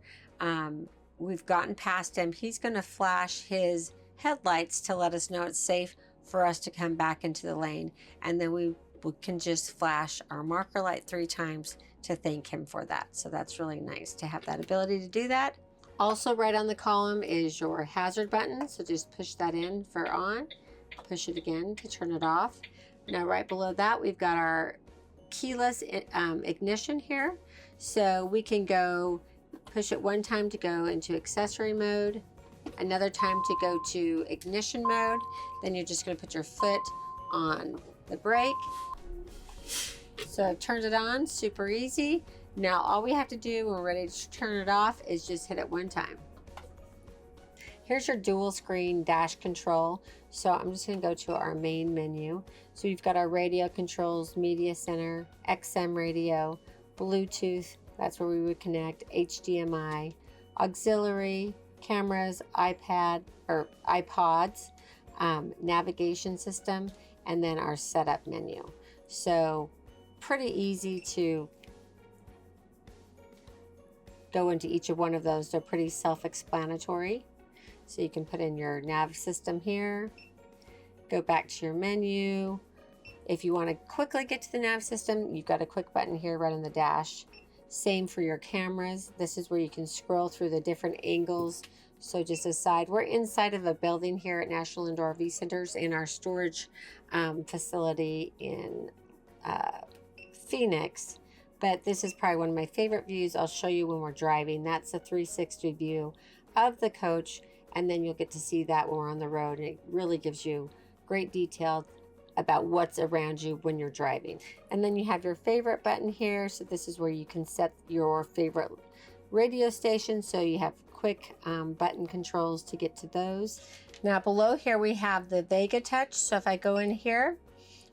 We've gotten past him. He's going to flash his headlights to let us know it's safe for us to come back into the lane. And then we can just flash our marker light 3 times to thank him for that. So that's really nice to have that ability to do that. Also right on the column is your hazard button. So just push that in for on, push it again to turn it off. Now right below that, we've got our keyless ignition here. So we can go push it 1 time to go into accessory mode, another time to go to ignition mode. Then you're just going to put your foot on the brake. So I've turned it on, super easy. Now all we have to do when we're ready to turn it off is just hit it 1 time. Here's your dual screen dash control. So I'm just going to go to our main menu. So you've got our radio controls, media center, XM radio, Bluetooth, that's where we would connect, HDMI, auxiliary, cameras, iPad or iPods, navigation system, and then our setup menu. So pretty easy to go into each of one of those. They're pretty self-explanatory. So you can put in your nav system here, go back to your menu. If you want to quickly get to the nav system, you've got a quick button here right on the dash. Same for your cameras. This is where you can scroll through the different angles. So just aside, we're inside of a building here at National Indoor RV Centers in our storage facility in Phoenix. But this is probably one of my favorite views. I'll show you when we're driving. That's a 360 view of the coach. And then you'll get to see that when we're on the road. And it really gives you great detail about what's around you when you're driving. And then you have your favorite button here. So this is where you can set your favorite radio station. So you have quick button controls to get to those. Now below here we have the Vega Touch. So if I go in here,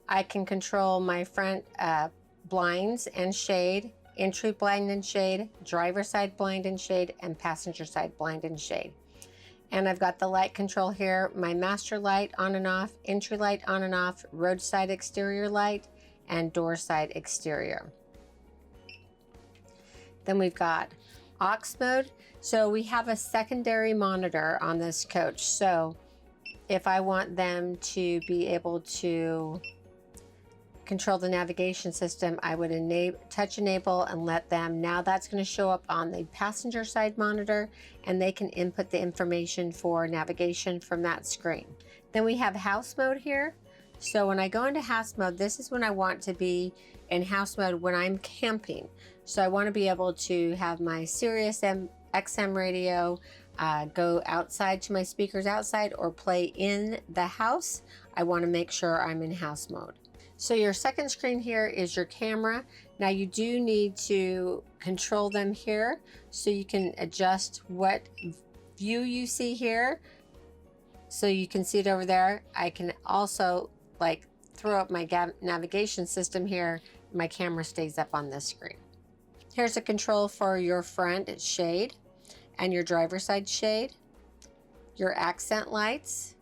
I can control my front blinds and shade, entry blind and shade, driver side blind and shade, and passenger side blind and shade. And I've got the light control here, my master light on and off, entry light on and off, roadside exterior light, and door side exterior. Then we've got aux mode. So we have a secondary monitor on this coach. So if I want them to be able to control the navigation system, I would touch enable and let them. Now that's going to show up on the passenger side monitor, and they can input the information for navigation from that screen. Then we have house mode here. So when I go into house mode, this is when I want to be in house mode when I'm camping. So I want to be able to have my Sirius XM radio go outside to my speakers outside or play in the house. I want to make sure I'm in house mode. So your second screen here is your camera. Now you do need to control them here so you can adjust what view you see here. So you can see it over there. I can also like throw up my navigation system here. My camera stays up on this screen. Here's a control for your front shade and your driver's side shade, your accent lights.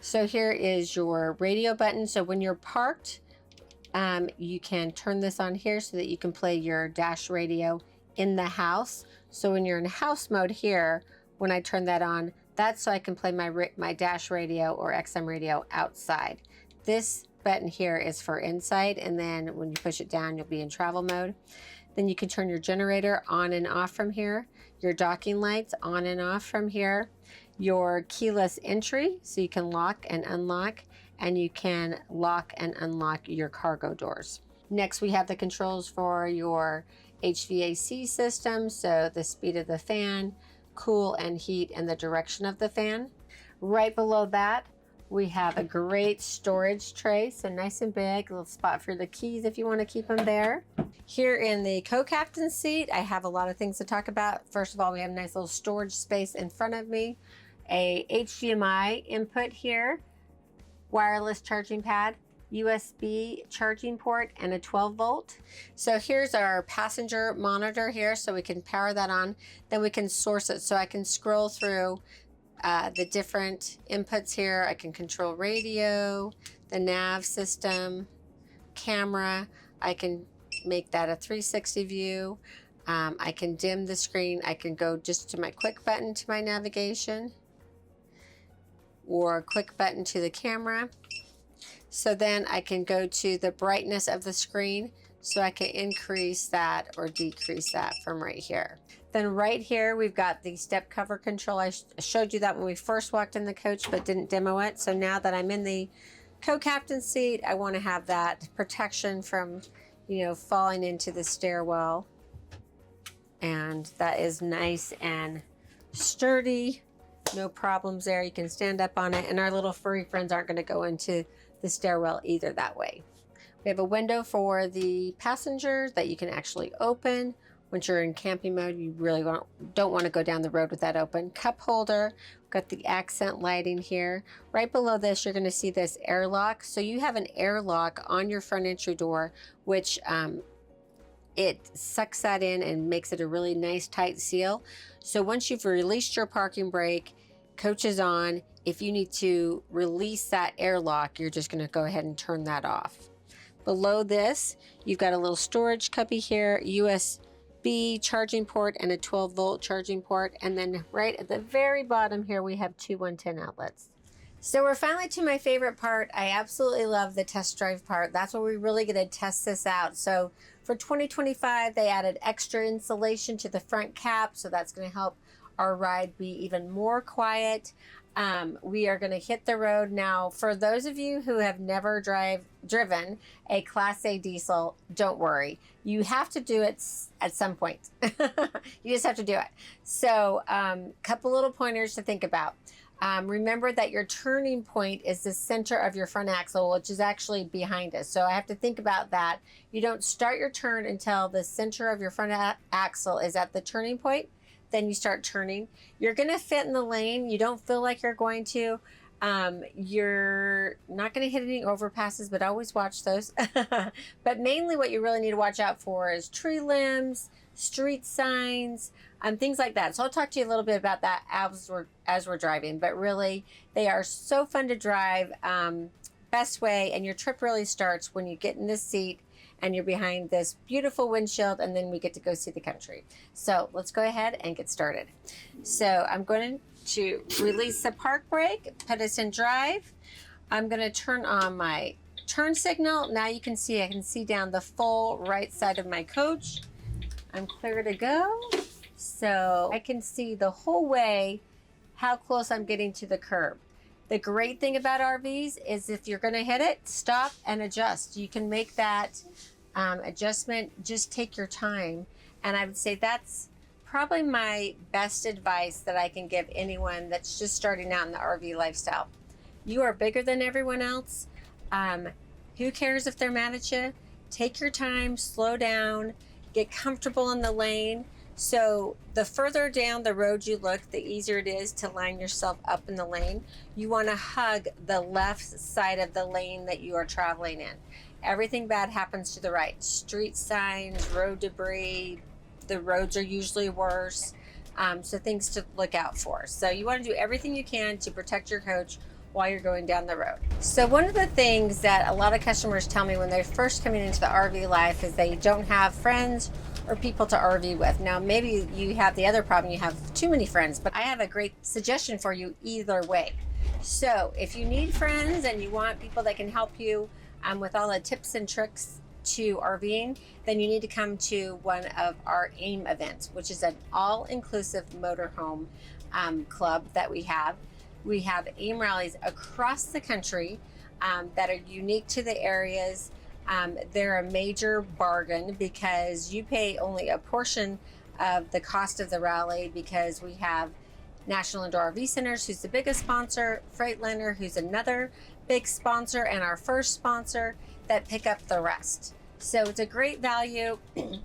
So here is your radio button. So when you're parked, you can turn this on here so that you can play your dash radio in the house. So when you're in house mode here, when I turn that on, that's so I can play my dash radio or XM radio outside. This button here is for inside, and then when you push it down, you'll be in travel mode. Then you can turn your generator on and off from here, your docking lights on and off from here, your keyless entry, so you can lock and unlock, and you can lock and unlock your cargo doors. Next, we have the controls for your HVAC system, so the speed of the fan, cool and heat, and the direction of the fan. Right below that, we have a great storage tray, so nice and big, a little spot for the keys if you want to keep them there. Here in the co-captain seat, I have a lot of things to talk about. First of all, we have a nice little storage space in front of me, a HDMI input here, wireless charging pad, USB charging port, and a 12 volt. So here's our passenger monitor here, so we can power that on. Then we can source it. So I can scroll through the different inputs here. I can control radio, the nav system, camera. I can make that a 360 view. I can dim the screen. I can go just to my quick button to my navigation, or a quick button to the camera. So then I can go to the brightness of the screen, so I can increase that or decrease that from right here. Then right here, we've got the step cover control. I showed you that when we first walked in the coach, but didn't demo it. So now that I'm in the co-captain seat, I want to have that protection from, you know, falling into the stairwell. And that is nice and sturdy. No problems there. You can stand up on it, and our little furry friends aren't going to go into the stairwell either that way. We have a window for the passenger that you can actually open. Once you're in camping mode, you really don't want to go down the road with that open. Cup holder. We've got the accent lighting here. Right below this, you're going to see this airlock. So you have an airlock on your front entry door, which it sucks that in and makes it a really nice tight seal. So once you've released your parking brake, coach is on. If you need to release that airlock, you're just going to go ahead and turn that off. Below this, you've got a little storage cubby here, USB charging port, and a 12 volt charging port. And then right at the very bottom here, we have two 110 outlets. So we're finally to my favorite part. I absolutely love the test drive part. That's where we really get to test this out. So for 2025, they added extra insulation to the front cap. So that's going to help our ride be even more quiet. We are going to hit the road now. For those of you who have never driven a Class A diesel, don't worry. You have to do it at some point. You just have to do it. So couple little pointers to think about. Remember that your turning point is the center of your front axle, which is actually behind us. So I have to think about that. You don't start your turn until the center of your front axle is at the turning point. Then you start turning. You're going to fit in the lane. You don't feel like you're going to. You're not going to hit any overpasses, but always watch those. But mainly what you really need to watch out for is tree limbs, street signs, things like that. So I'll talk to you a little bit about that as we're driving. But really, they are so fun to drive. Best way, and your trip really starts when you get in this seat and you're behind this beautiful windshield, and then we get to go see the country. So let's go ahead and get started. So I'm going to release the park brake, put us in drive. I'm going to turn on my turn signal. Now you can see, I can see down the full right side of my coach. I'm clear to go. So I can see the whole way how close I'm getting to the curb. The great thing about RVs is if you're going to hit it, stop and adjust. You can make that adjustment, just take your time. And I would say that's probably my best advice that I can give anyone that's just starting out in the RV lifestyle. You are bigger than everyone else. Who cares if they're mad at you? Take your time, slow down, get comfortable in the lane. So the further down the road you look, the easier it is to line yourself up in the lane. You want to hug the left side of the lane that you are traveling in. Everything bad happens to the right. Street signs, road debris, the roads are usually worse. So things to look out for. So you want to do everything you can to protect your coach while you're going down the road. So one of the things that a lot of customers tell me when they're first coming into the RV life is they don't have friends or people to RV with. Now, maybe you have the other problem, you have too many friends, but I have a great suggestion for you either way. So if you need friends and you want people that can help you with all the tips and tricks to RVing, then you need to come to one of our AIM events, which is an all-inclusive motorhome club that we have. We have AIM rallies across the country that are unique to the areas. They're a major bargain because you pay only a portion of the cost of the rally, because we have National Indoor RV Centers, who's the biggest sponsor, Freightliner, who's another big sponsor, and our first sponsor that pick up the rest. So it's a great value,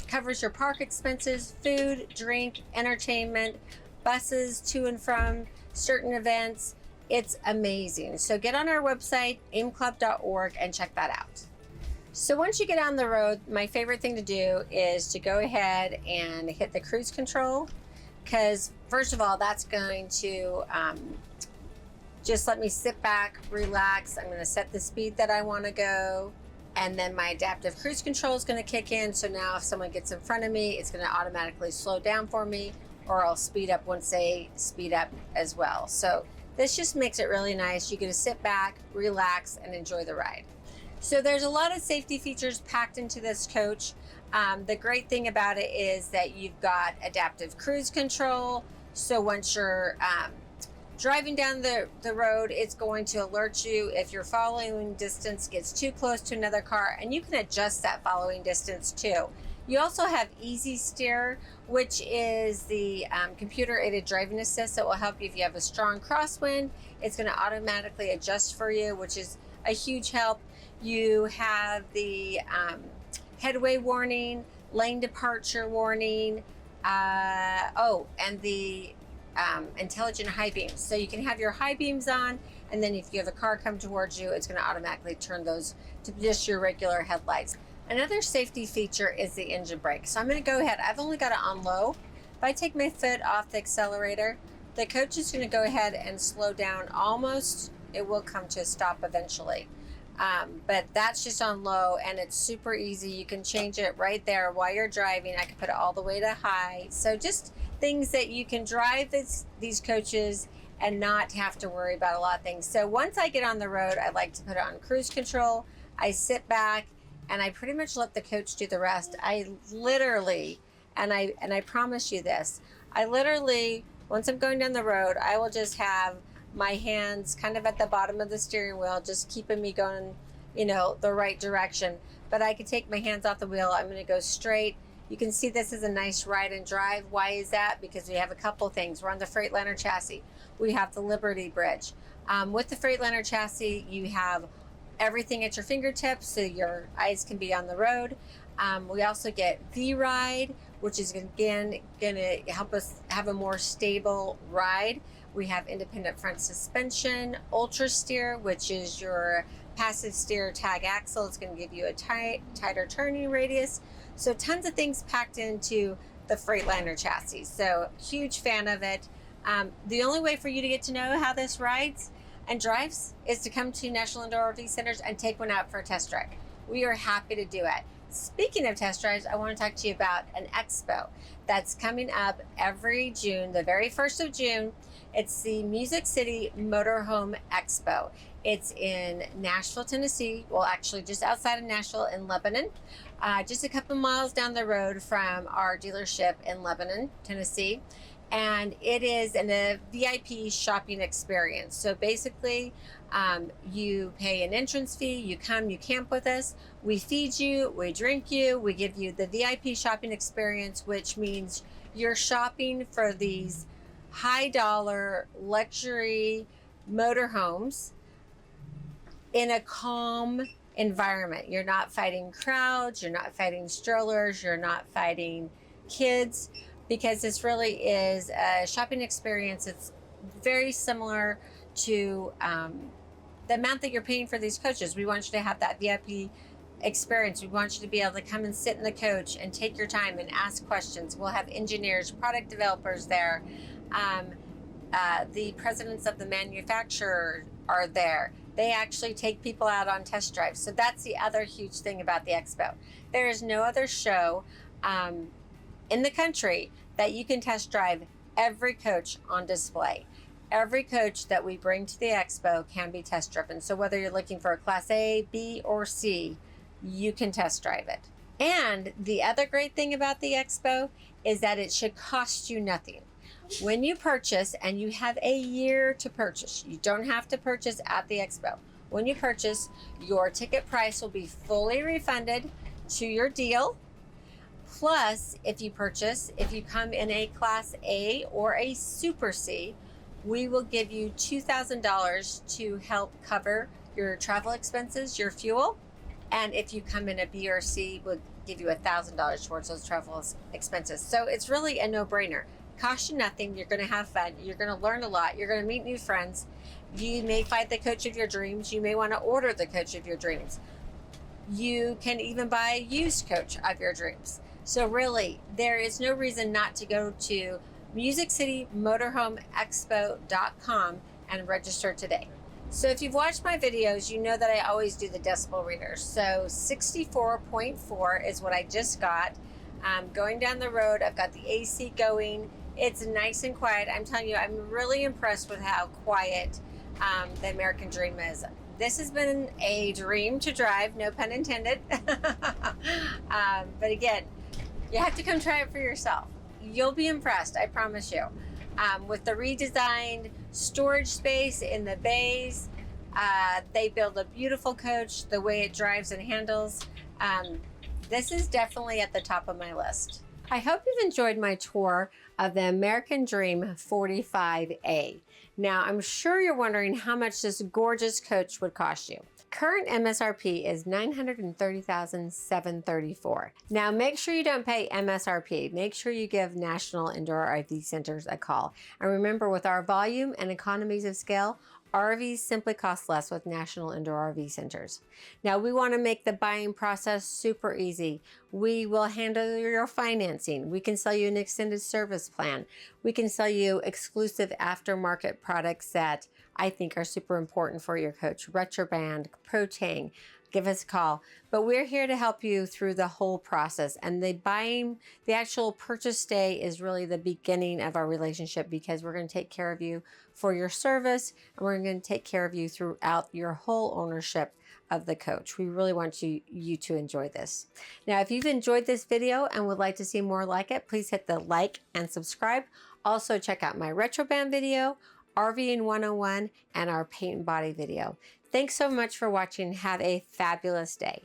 covers your park expenses, food, drink, entertainment, buses to and from certain events. It's amazing. So get on our website, aimclub.org, and check that out. So once you get on the road, my favorite thing to do is to go ahead and hit the cruise control, because first of all, that's going to just let me sit back, relax. I'm going to set the speed that I want to go, and then my adaptive cruise control is going to kick in. So now if someone gets in front of me, it's going to automatically slow down for me, or I'll speed up once they speed up as well. So this just makes it really nice. You get to sit back, relax, and enjoy the ride. So there's a lot of safety features packed into this coach. The great thing about it is that you've got adaptive cruise control. So once you're driving down the road, it's going to alert you if your following distance gets too close to another car, and you can adjust that following distance too. You also have Easy Steer, which is the computer-aided driving assist that will help you if you have a strong crosswind. It's going to automatically adjust for you, which is a huge help. You have the headway warning, lane departure warning, and the intelligent high beams. So you can have your high beams on, and then if you have a car come towards you, it's going to automatically turn those to just your regular headlights. Another safety feature is the engine brake. So I'm going to go ahead. I've only got it on low. If I take my foot off the accelerator, the coach is going to go ahead and slow down almost. It will come to a stop eventually. But that's just on low, and it's super easy. You can change it right there while you're driving. I can put it all the way to high. So just things that you can drive these coaches and not have to worry about a lot of things. So once I get on the road, I like to put it on cruise control. I sit back and I pretty much let the coach do the rest. I literally, and I promise you this, I literally, once I'm going down the road, I will just have my hands kind of at the bottom of the steering wheel, just keeping me going, the right direction. But I can take my hands off the wheel. I'm going to go straight. You can see this is a nice ride and drive. Why is that? Because we have a couple things. We're on the Freightliner chassis. We have the Liberty Bridge. With the Freightliner chassis, you have everything at your fingertips, so your eyes can be on the road. We also get V-Ride, which is again going to help us have a more stable ride. We have independent front suspension, Ultra Steer, which is your passive steer tag axle. It's going to give you a tighter turning radius. So tons of things packed into the Freightliner chassis. So huge fan of it. The only way for you to get to know how this rides and drives is to come to National Indoor RV Centers and take one out for a test drive. We are happy to do it. Speaking of test drives, I want to talk to you about an expo that's coming up every June, the very 1st of June. It's the Music City Motorhome Expo. It's in Nashville, Tennessee. Well, actually just outside of Nashville in Lebanon, just a couple miles down the road from our dealership in Lebanon, Tennessee. And it is a VIP shopping experience. So basically, you pay an entrance fee, you come, you camp with us, we feed you, we drink you, we give you the VIP shopping experience, which means you're shopping for these high dollar luxury motorhomes in a calm environment. You're not fighting crowds, you're not fighting strollers, you're not fighting kids, because this really is a shopping experience. It's very similar to the amount that you're paying for these coaches. We want you to have that VIP experience. We want you to be able to come and sit in the coach and take your time and ask questions. We'll have engineers, product developers there. The presidents of the manufacturer are there. They actually take people out on test drives. So that's the other huge thing about the expo. There is no other show in the country that you can test drive every coach on display. Every coach that we bring to the expo can be test driven. So whether you're looking for a Class A, B, or C, you can test drive it. And the other great thing about the expo is that it should cost you nothing. When you purchase, and you have a year to purchase, you don't have to purchase at the expo. When you purchase, your ticket price will be fully refunded to your deal. Plus, if you come in a Class A or a Super C, we will give you $2,000 to help cover your travel expenses, your fuel. And if you come in a B or C, we'll give you $1,000 towards those travel expenses. So it's really a no-brainer. Cost you nothing. You're going to have fun. You're going to learn a lot. You're going to meet new friends. You may find the coach of your dreams. You may want to order the coach of your dreams. You can even buy a used coach of your dreams. So really, there is no reason not to go to MusicCityMotorhomeExpo.com and register today. So if you've watched my videos, you know that I always do the decibel readers. So 64.4 is what I just got. Going down the road, I've got the AC going. It's nice and quiet. I'm telling you, I'm really impressed with how quiet the American Dream is. This has been a dream to drive, no pun intended. But again, you have to come try it for yourself. You'll be impressed, I promise you. With the redesigned storage space in the bays, they build a beautiful coach, the way it drives and handles. This is definitely at the top of my list. I hope you've enjoyed my tour of the American Dream 45A. Now, I'm sure you're wondering how much this gorgeous coach would cost you. Current MSRP is $930,734. Now, make sure you don't pay MSRP. Make sure you give National Indoor RV Centers a call. And remember, with our volume and economies of scale, RVs simply cost less with National Indoor RV Centers. Now, we want to make the buying process super easy. We will handle your financing. We can sell you an extended service plan. We can sell you exclusive aftermarket products that I think are super important for your coach. Retroband, Protang, give us a call. But we're here to help you through the whole process. And the actual purchase day is really the beginning of our relationship, because we're going to take care of you for your service, and we're going to take care of you throughout your whole ownership of the coach. We really want you to enjoy this. Now, if you've enjoyed this video and would like to see more like it, please hit the like and subscribe. Also, check out my Retroband video, RVing 101, and our paint and body video. Thanks so much for watching. Have a fabulous day.